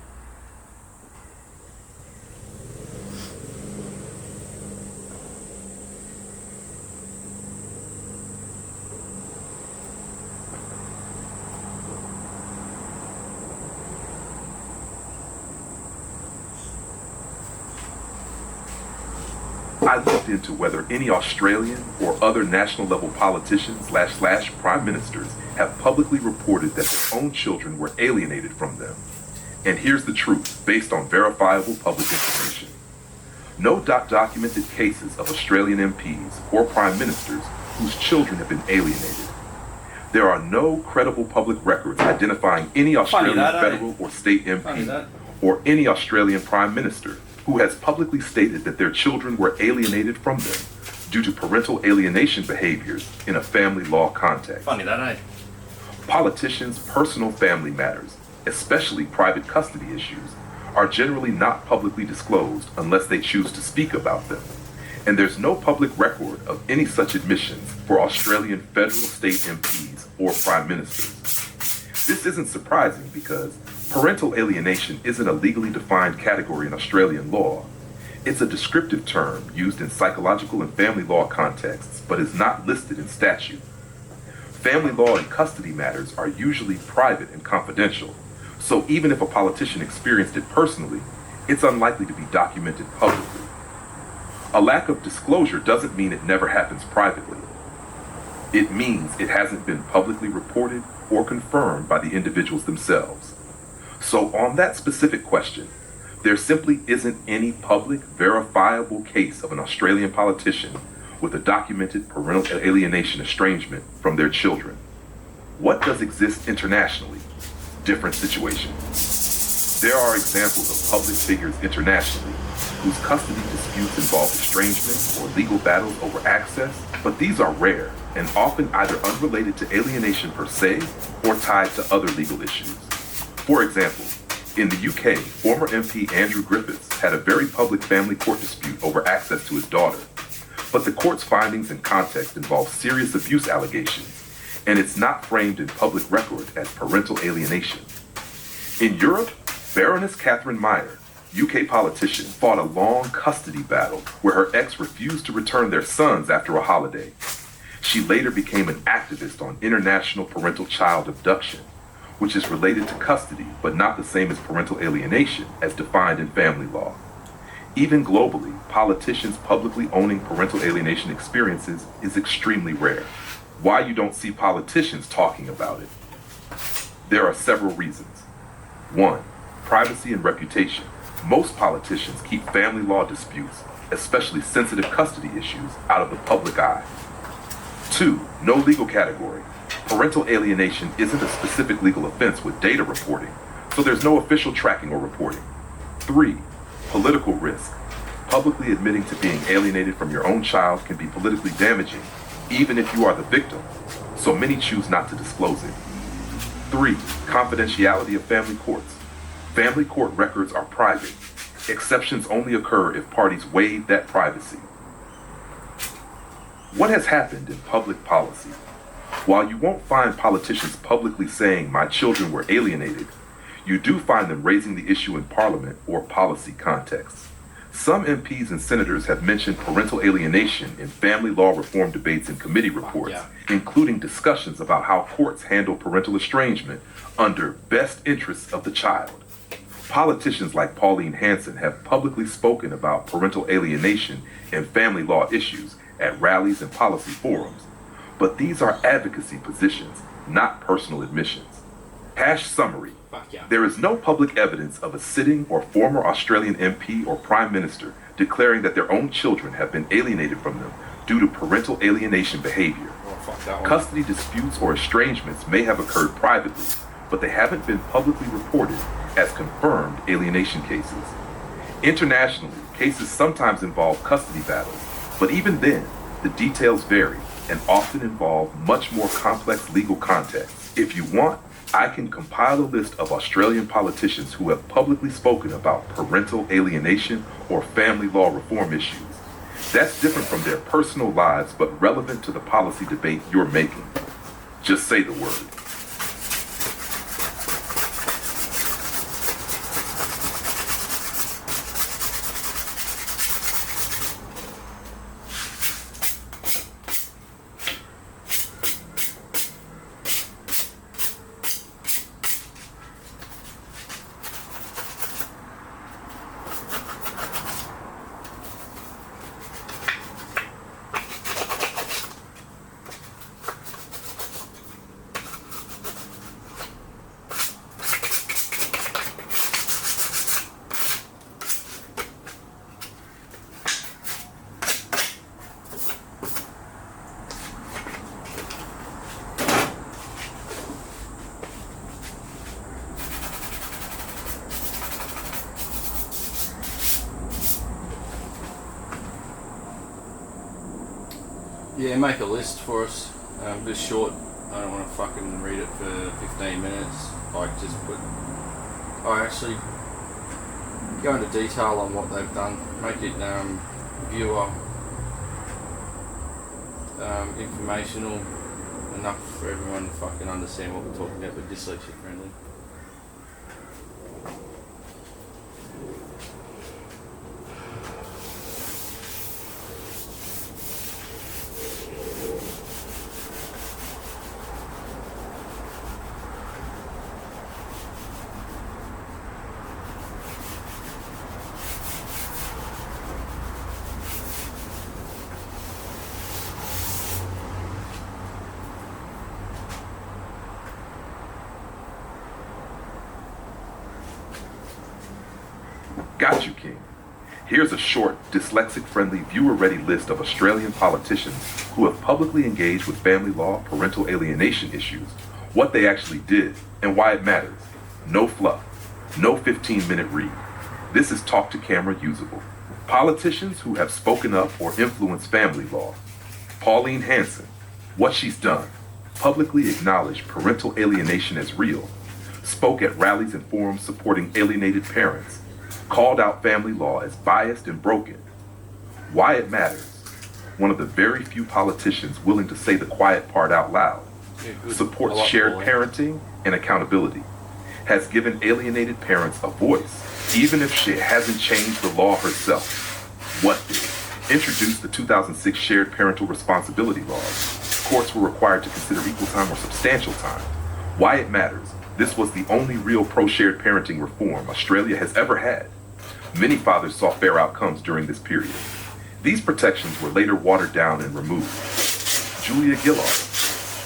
I looked into whether any Australian or other national level politicians / prime ministers have publicly reported that their own children were alienated from them. And here's the truth, based on verifiable public information. No documented cases of Australian MPs or prime ministers whose children have been alienated. There are no credible public records identifying any Australian federal or state MP or any Australian prime minister who has publicly stated that their children were alienated from them due to parental alienation behaviors in a family law context. Funny that, eh? Politicians' personal family matters, especially private custody issues, are generally not publicly disclosed unless they choose to speak about them. And there's no public record of any such admissions for Australian federal, state MPs or prime ministers. This isn't surprising because parental alienation isn't a legally defined category in Australian law. It's a descriptive term used in psychological and family law contexts, but is not listed in statute. Family law and custody matters are usually private and confidential, so even if a politician experienced it personally, it's unlikely to be documented publicly. A lack of disclosure doesn't mean it never happens privately. It means it hasn't been publicly reported or confirmed by the individuals themselves. So on that specific question, there simply isn't any public, verifiable case of an Australian politician with a documented parental alienation estrangement from their children. What does exist internationally? Different situations. There are examples of public figures internationally whose custody disputes involve estrangement or legal battles over access, but these are rare and often either unrelated to alienation per se or tied to other legal issues. For example, in the UK, former MP Andrew Griffiths had a very public family court dispute over access to his daughter. But the court's findings and context involve serious abuse allegations, and it's not framed in public record as parental alienation. In Europe, Baroness Catherine Meyer, UK politician, fought a long custody battle where her ex refused to return their sons after a holiday. She later became an activist on international parental child abduction, which is related to custody but not the same as parental alienation as defined in family law. Even globally, politicians publicly owning parental alienation experiences is extremely rare. Why you don't see politicians talking about it? There are several reasons. 1. Privacy and reputation. Most politicians keep family law disputes, especially sensitive custody issues, out of the public eye. 2. No legal category. Parental alienation isn't a specific legal offense with data reporting, so there's no official tracking or reporting. 3. Political risk. Publicly admitting to being alienated from your own child can be politically damaging, even if you are the victim, so many choose not to disclose it. 3. Confidentiality of family courts. Family court records are private. Exceptions only occur if parties waive that privacy. What has happened in public policy? While you won't find politicians publicly saying my children were alienated, you do find them raising the issue in parliament or policy contexts. Some MPs and senators have mentioned parental alienation in family law reform debates and committee reports, including discussions about how courts handle parental estrangement under best interests of the child. Politicians like Pauline Hanson have publicly spoken about parental alienation and family law issues at rallies and policy forums. But these are advocacy positions, not personal admissions. Summary. There is no public evidence of a sitting or former Australian MP or Prime Minister declaring that their own children have been alienated from them due to parental alienation behavior. Custody disputes or estrangements may have occurred privately, but they haven't been publicly reported as confirmed alienation cases. Internationally, cases sometimes involve custody battles, but even then, the details vary and often involve much more complex legal contexts. If you want, I can compile a list of Australian politicians who have publicly spoken about parental alienation or family law reform issues. That's different from their personal lives, but relevant to the policy debate you're making. Just say the word. Yeah, make a list for us. Just short. I don't want to fucking read it for 15 minutes. Like, just put. I actually go into detail on what they've done. Make it viewer informational enough for everyone to fucking understand what we're talking about, but dyslexia friendly. Got you, King. Here's a short, dyslexic-friendly, viewer-ready list of Australian politicians who have publicly engaged with family law, parental alienation issues, what they actually did, and why it matters. No fluff. No 15-minute read. This is talk to camera usable. Politicians who have spoken up or influenced family law. Pauline Hanson, what she's done. Publicly acknowledged parental alienation as real. Spoke at rallies and forums supporting alienated parents. Called out family law as biased and broken. Why it matters. One of the very few politicians willing to say the quiet part out loud. Supports shared parenting and accountability. Has given alienated parents a voice, even if she hasn't changed the law herself. What did? Introduced the 2006 Shared Parental Responsibility laws. Courts were required to consider equal time or substantial time. Why it matters. This was the only real pro-shared parenting reform Australia has ever had. Many fathers saw fair outcomes during this period. These protections were later watered down and removed. Julia Gillard,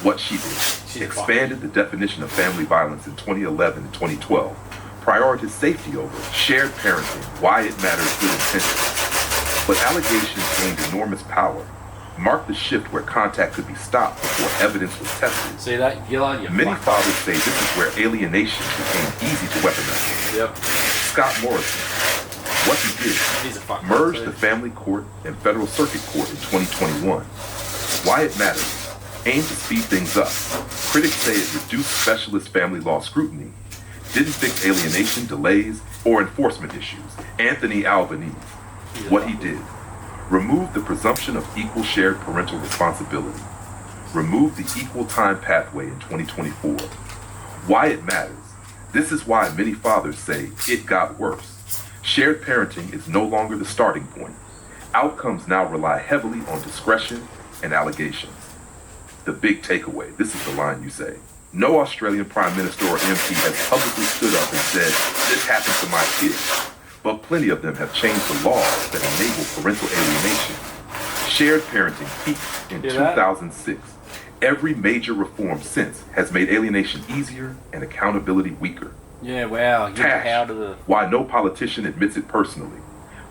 what she did, expanded the definition of family violence in 2011 and 2012, prioritized safety over shared parenting, why it matters, good intentions. But allegations gained enormous power, marked the shift where contact could be stopped before evidence was tested. See that, Gillard? Many fathers say this is where alienation became easy to weaponize. Yep. Scott Morrison, what he did, merged the family court and federal circuit court in 2021. Why it matters, aimed to speed things up. Critics say it reduced specialist family law scrutiny, didn't fix alienation, delays, or enforcement issues. Anthony Albanese, what he did, removed the presumption of equal shared parental responsibility, removed the equal time pathway in 2024. Why it matters, this is why many fathers say it got worse. Shared parenting is no longer the starting point. Outcomes now rely heavily on discretion and allegations. The big takeaway, this is the line you say. No Australian Prime Minister or MP has publicly stood up and said, this happened to my kids. But plenty of them have changed the laws that enable parental alienation. Shared parenting peaked in 2006. Every major reform since has made alienation easier and accountability weaker. Yeah, wow. Tash, why no politician admits it personally.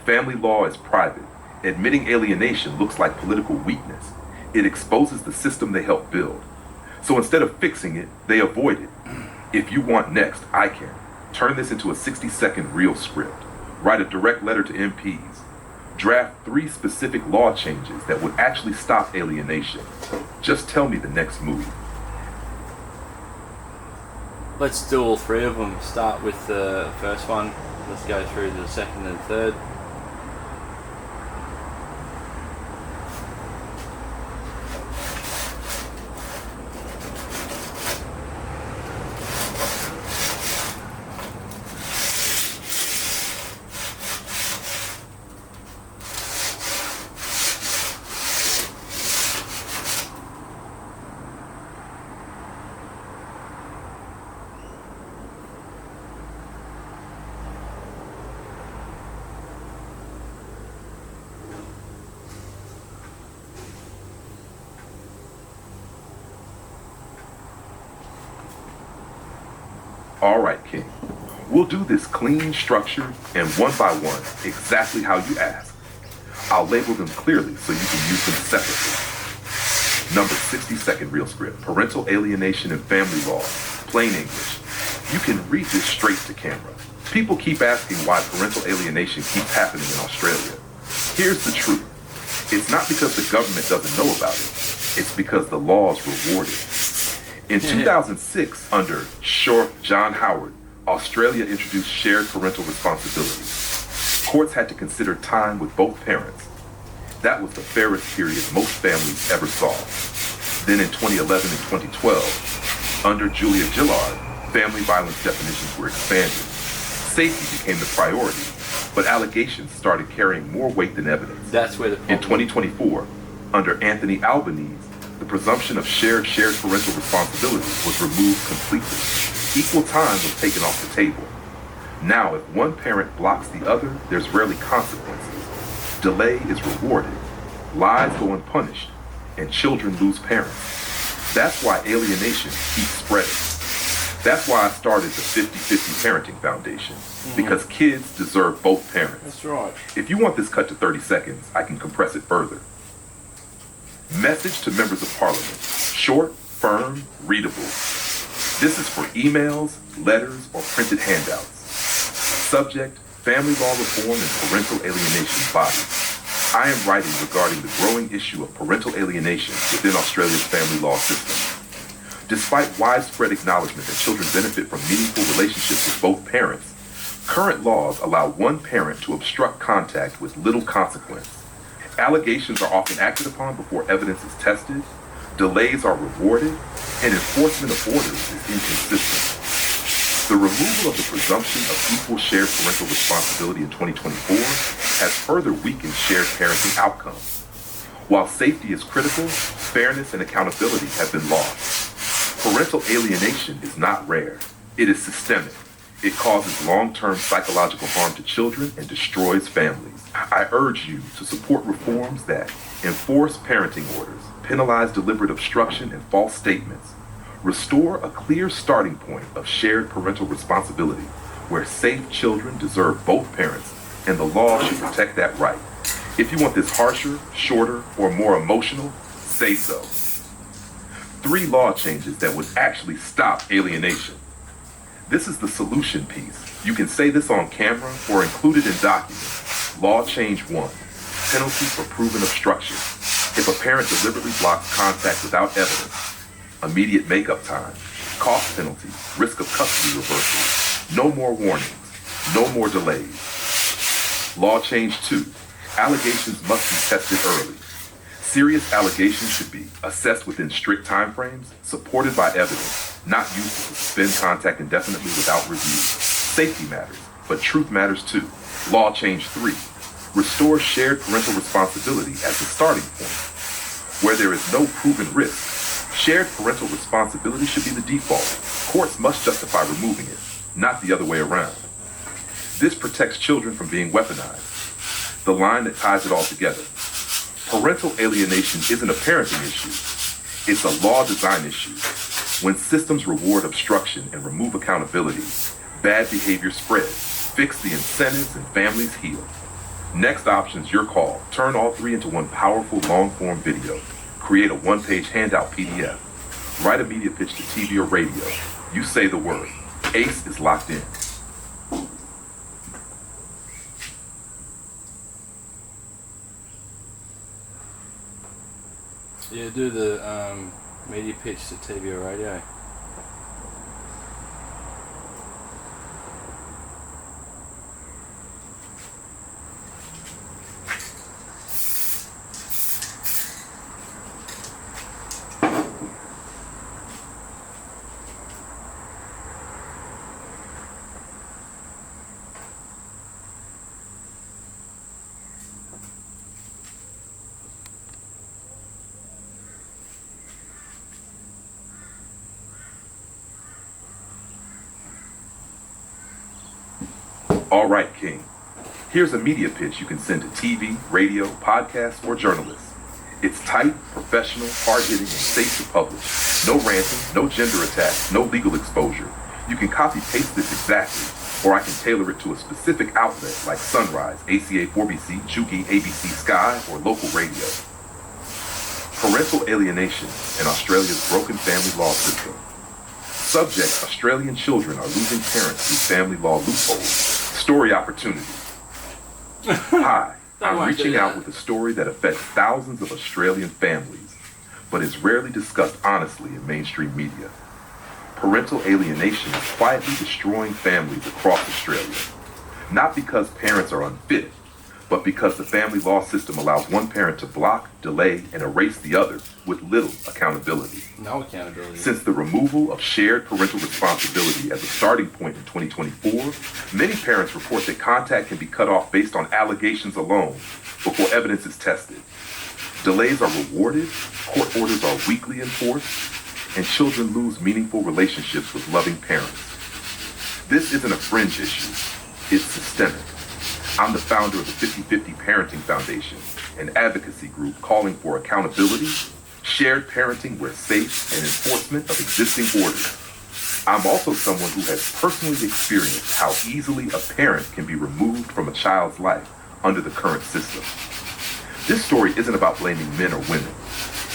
Family law is private. Admitting alienation looks like political weakness. It exposes the system they helped build. So instead of fixing it, they avoid it. If you want next, I can. Turn this into a 60-second real script. Write a direct letter to MPs. Draft 3 specific law changes that would actually stop alienation. Just tell me the next move. Let's do all three of them. Start with the first one. Let's go through the second and third. All right, King. We'll do this clean, structured, and one by one, exactly how you asked. I'll label them clearly so you can use them separately. Number 60-second real script, parental alienation and family law, plain English. You can read this straight to camera. People keep asking why parental alienation keeps happening in Australia. Here's the truth. It's not because the government doesn't know about it. It's because the law is rewarded. In 2006, under John Howard, Australia introduced shared parental responsibility. Courts had to consider time with both parents. That was the fairest period most families ever saw. Then in 2011 and 2012, under Julia Gillard, family violence definitions were expanded. Safety became the priority, but allegations started carrying more weight than evidence. That's where the problem. In 2024, under Anthony Albanese, the presumption of shared parental responsibility was removed completely. Equal time was taken off the table. Now, if one parent blocks the other, there's rarely consequences. Delay is rewarded, lies go unpunished, and children lose parents. That's why alienation keeps spreading. That's why I started the 50-50 Parenting Foundation, because kids deserve both parents. That's right. If you want this cut to 30 seconds, I can compress it further. Message to members of Parliament. Short, firm, readable. This is for emails, letters, or printed handouts. Subject, family law reform and parental alienation body. I am writing regarding the growing issue of parental alienation within Australia's family law system. Despite widespread acknowledgement that children benefit from meaningful relationships with both parents, current laws allow one parent to obstruct contact with little consequence. Allegations are often acted upon before evidence is tested, delays are rewarded, and enforcement of orders is inconsistent. The removal of the presumption of equal shared parental responsibility in 2024 has further weakened shared parenting outcomes. While safety is critical, fairness and accountability have been lost. Parental alienation is not rare. It is systemic. It causes long-term psychological harm to children and destroys families. I urge you to support reforms that enforce parenting orders, penalize deliberate obstruction and false statements, restore a clear starting point of shared parental responsibility where safe children deserve both parents, and the law should protect that right. If you want this harsher, shorter, or more emotional, say so. 3 law changes that would actually stop alienation. This is the solution piece. You can say this on camera or include it in documents. Law change 1. Penalty for proven obstruction. If a parent deliberately blocks contact without evidence, immediate makeup time, cost penalty, risk of custody reversal, no more warnings, no more delays. Law change 2. Allegations must be tested early. Serious allegations should be assessed within strict timeframes, supported by evidence, not used to suspend contact indefinitely without review. Safety matters, but truth matters too. Law change 3. Restore shared parental responsibility as the starting point. Where there is no proven risk, shared parental responsibility should be the default. Courts must justify removing it, not the other way around. This protects children from being weaponized. The line that ties it all together. Parental alienation isn't a parenting issue. It's a law design issue. When systems reward obstruction and remove accountability, bad behavior spreads. Fix the incentives and families heal. Next option's your call. Turn all 3 into one powerful long-form video. Create a 1-page handout PDF. Write a media pitch to TV or radio. You say the word. ACE is locked in. Yeah, do the media pitch to TV or radio. All right, King. Here's a media pitch you can send to TV, radio, podcasts, or journalists. It's tight, professional, hard-hitting, and safe to publish. No ranting, no gender attacks, no legal exposure. You can copy-paste this exactly, or I can tailor it to a specific outlet like Sunrise, ACA 4BC, Chuki, ABC Sky, or local radio. Parental alienation in Australia's broken family law system. Subject: Australian children are losing parents through family law loopholes. Story opportunity. Hi, I'm reaching out with a story that affects thousands of Australian families, but is rarely discussed honestly in mainstream media. Parental alienation is quietly destroying families across Australia. Not because parents are unfit, but because the family law system allows one parent to block, delay, and erase the other with little accountability. No accountability. Since the removal of shared parental responsibility as a starting point in 2024, many parents report that contact can be cut off based on allegations alone before evidence is tested. Delays are rewarded, court orders are weakly enforced, and children lose meaningful relationships with loving parents. This isn't a fringe issue, it's systemic. I'm the founder of the 50/50 Parenting Foundation, an advocacy group calling for accountability, shared parenting where safe, and enforcement of existing orders. I'm also someone who has personally experienced how easily a parent can be removed from a child's life under the current system. This story isn't about blaming men or women.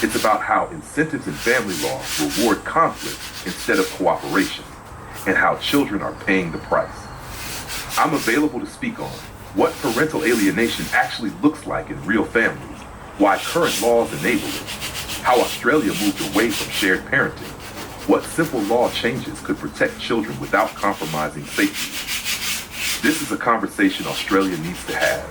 It's about how incentives in family law reward conflict instead of cooperation, and how children are paying the price. I'm available to speak on what parental alienation actually looks like in real families, why current laws enable it, how Australia moved away from shared parenting, what simple law changes could protect children without compromising safety. This is a conversation Australia needs to have.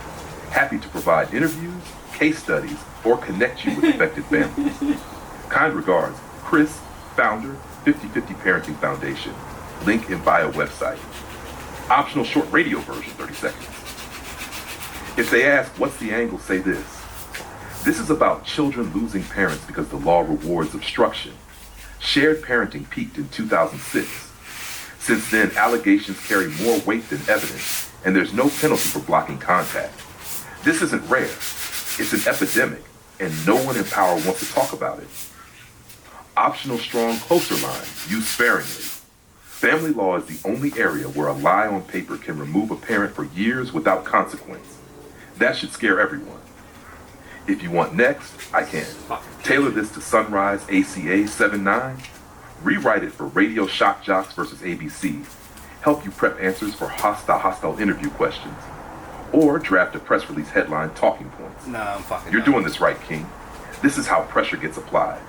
Happy to provide interviews, case studies, or connect you with affected families. Kind regards, Chris, founder, 50/50 Parenting Foundation. Link in bio website. Optional short radio version, 30 seconds. If they ask, what's the angle, say this. This is about children losing parents because the law rewards obstruction. Shared parenting peaked in 2006. Since then, allegations carry more weight than evidence, and there's no penalty for blocking contact. This isn't rare. It's an epidemic, and no one in power wants to talk about it. Optional strong closer lines, used sparingly. Family law is the only area where a lie on paper can remove a parent for years without consequence. That should scare everyone. If you want next, I can. Tailor this to Sunrise ACA 79, rewrite it for Radio Shock Jocks versus ABC, help you prep answers for hostile interview questions, or draft a press release headline talking points. Nah, I'm fucking You're done. doing this right, King. This is how pressure gets applied.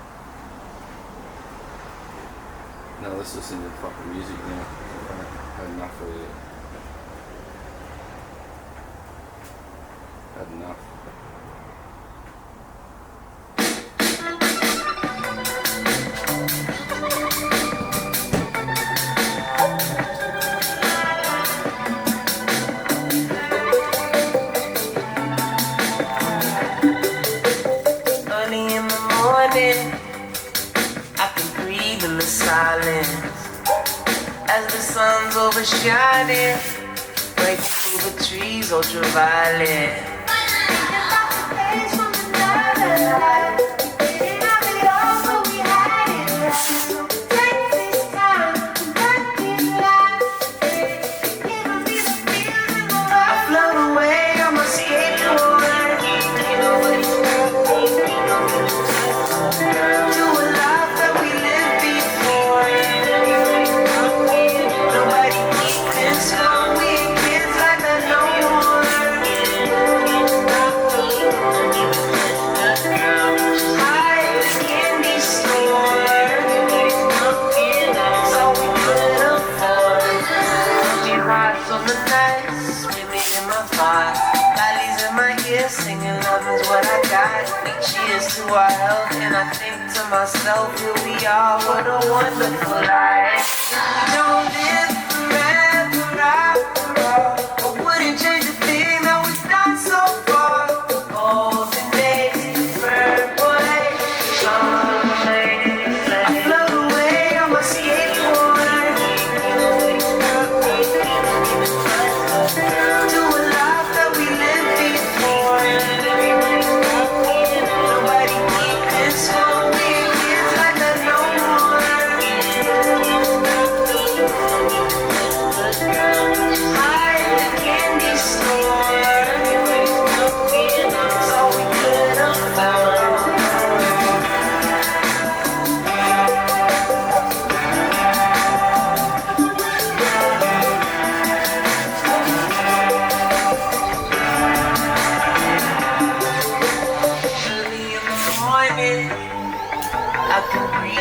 No, let's listen to fucking music now. I've had enough of it. Had enough. Early in the morning, I can breathe in the silence as the sun's overshining, breaking through the trees, ultraviolet. I float away, I'm a skateboard. To a life that we lived before. Nobody keeps us, we ain't kids like that no more. High at the candy store. So we could afford. Empty hearts on the night, swimming in my thoughts. Valleys in my ears, singing love is what I got. We cheers to our health, and I think to myself, here we are, what a wonderful life. We don't live forever after all. I wouldn't change a thing that we've done so far. Golden days, purple haze, sunlight. I float away on my skateboard.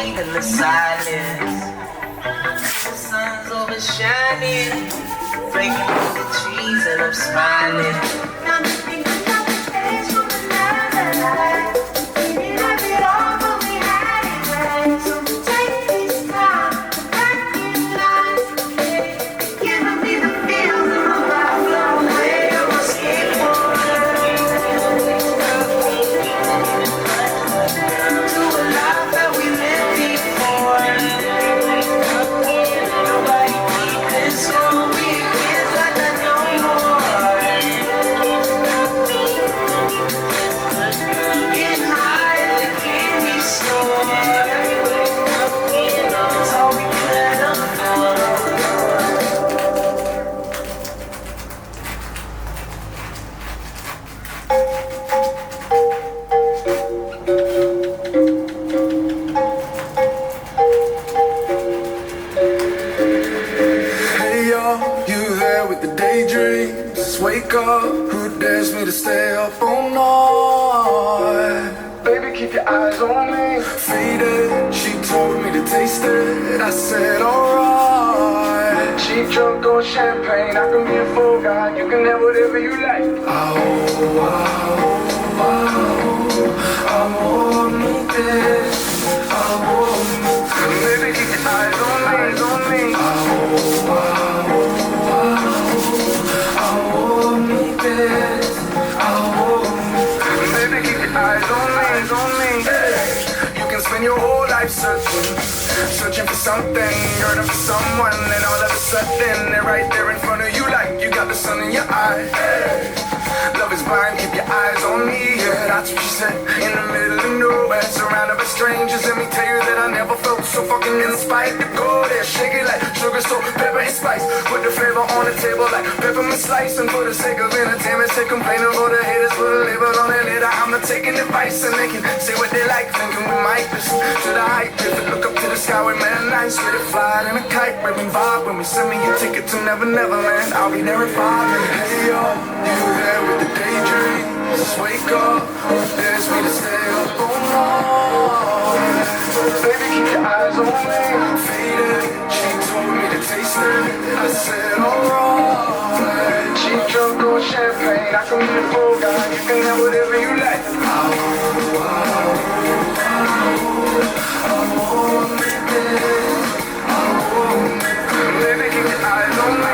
night and the silence. The sun's overshining, breaking through the trees and I'm smiling. Now I'm thinking about the days from another life. We didn't have it all, but we had it right. So take this time to back in line. Giving me the feels in my life, blow away on my skateboard. To a life that we lived before. Nobody keeping score, we kids like that no more. Getting high at the candy store. That's all we could afford. Hey y'all, you there with the daydreams? Just wake up, who dares me to stay up all night? Baby, keep your eyes on me. Faded, she told me to taste it. I said alright. She drunk on champagne, I can be a full guy. You can have whatever you like. I want this. Baby, keep your eyes on me. I want this. Baby, keep your eyes on me. Hey. You can spend your whole life searching for something, yearning for someone, and all of a sudden they're right there in front of you, like you got the sun in your eye. Hey. Love is blind, keep your eyes on me. Yeah, that's what she said. In the middle of nowhere, surrounded by strangers. Let me tell you that I never felt so fucking inspired to go there. Shake it like sugar, salt, pepper, and spice. Put the flavor on the table like peppermint slice. And for the sake of entertainment, say complaining for the haters, put a label on it later. I'm not taking advice, and they can say what they like, thinking we might listen to the hype. If it look up to the sky with man nice, with it fly in a kite, where we vibe. When we send me a ticket to Never Neverland, I'll be there in 5 minutes. Hey yo, you there with the daydream? Just wake up, who dares me to stay up all night? Baby, keep your eyes on me. Faded, she told me to taste it. I said alright. She drunk on champagne, I can be a full guy. You can have whatever you like. I want this. Baby, keep your eyes on me.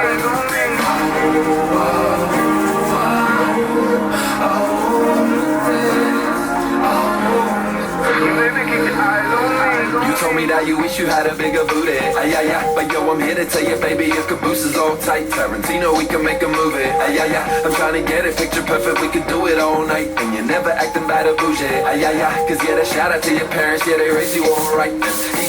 You told me that you wish you had a bigger booty. Ay, ay, ay. But yo, I'm here to tell you, baby, your caboose is all tight. Tarantino, we can make a movie. Ay, ay, ay. I'm trying to get it picture perfect, we can do it all night. And you're never acting bad or bougie. Ay, ay, ay. Cause yeah, that shout out to your parents, yeah, they raised you all right.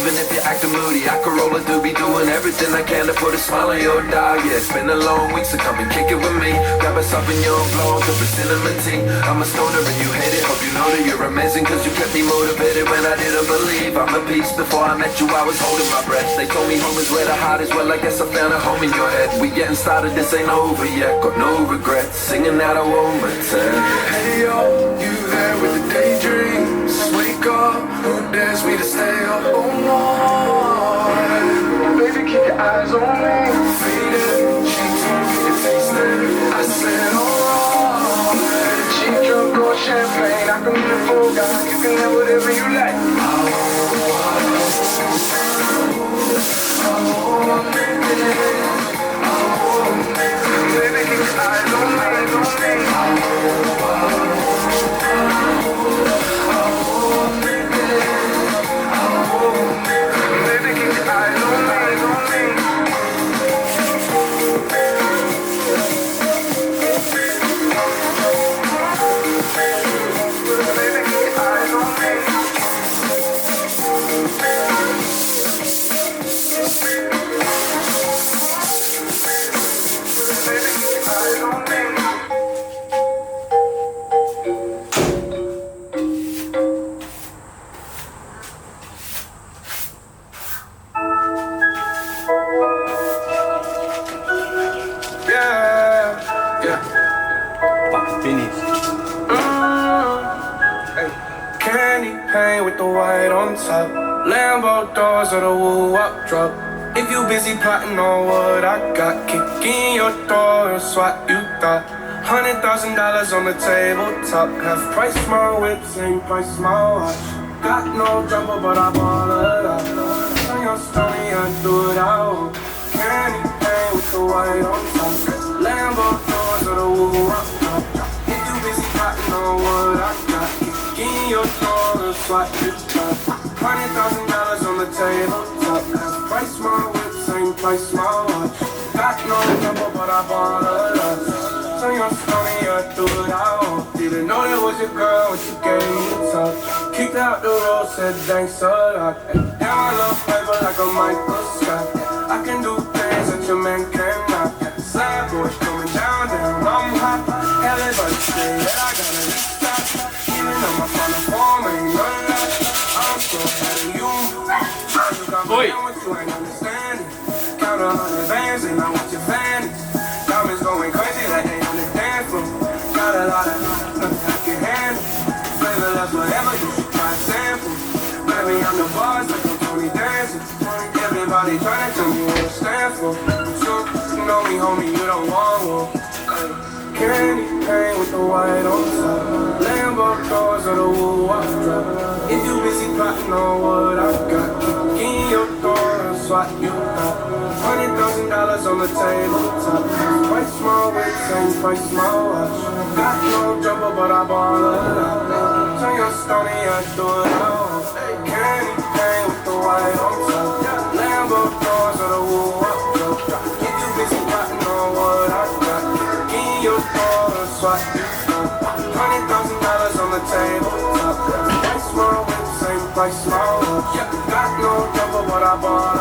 Even if you're acting moody, I could roll a doobie, doing everything I can to put a smile on your dog. Yeah, it's been a long week, so come and kick it with me. Grab us up in your vlog, cup of cinnamon tea. I'm a stoner and you hate it. Hope you know that you're amazing, cause you kept me motivated when I didn't believe. I'm a beast. Before I met you, I was holding my breath. They told me home is where the heart is. Well, I guess I found a home in your head. We getting started, this ain't over yet. Got no regrets, singing that I won't return. Hey yo, you there with the daydreams? Wake up, who dares me to stay up all night? Baby, keep your eyes on me. Faded, she told me to taste it. I said alright. She drunk on champagne, I can be a full guy. You can have whatever you like. Baby, keep your eyes on me. Baby, keep your eyes on me. Candy paint with the white on top. Lambo doors or the woo-wop drop. If you busy plotting on what I got, kick in your door and swat you thought. $100,000 on the tabletop. Half price my whip, same price my watch. Got no jumper, but I ball it out. On your story, I do it out. Candy paint with the white on top. Lambo doors or the woo-wop drop. If you busy plotting on what I got, kick in your door and swat you thought. $100,000 on the tabletop. Half price my whip, same price my watch. Got no number, but I bought a lot. So your story, I threw it out. Didn't know that was your girl when she gave me a touch. Kicked out the road, said thanks a lot. And now I love paper like a microscope. I can do things that your man cannot. Sad boys coming down, I'm hot. Everybody say that I gotta stop. Even though my final form ain't none of that. I'm so ahead of you. You got me down what you ain't understanding. Count 100 bands and I want your fannies. Diamonds going crazy like they on the dance floor. Got a lot of nothing I can handle. Flavorless whatever, you should try samples. Baby, I'm the boss like I'm Tony dancing. Everybody trying to tell me what it stands for. But you know me, homie, you don't want one. Candy paint with the white on top. Lambo doors or the woo-wop drop. If you busy plotting on what I got, kick in your door and swat you out. $100,000 on the tabletop. Price my whip, same price my watch. Got no jumper, but I ball a lot. Turn your stony, I do it out. Candy paint with the white on top. Lambo doors or the woo-wop drop. If you busy plotting on what I got, your door and swat you out. $100,000 on the tabletop. Price my whip, same price my watch. Got no jumper, but I bought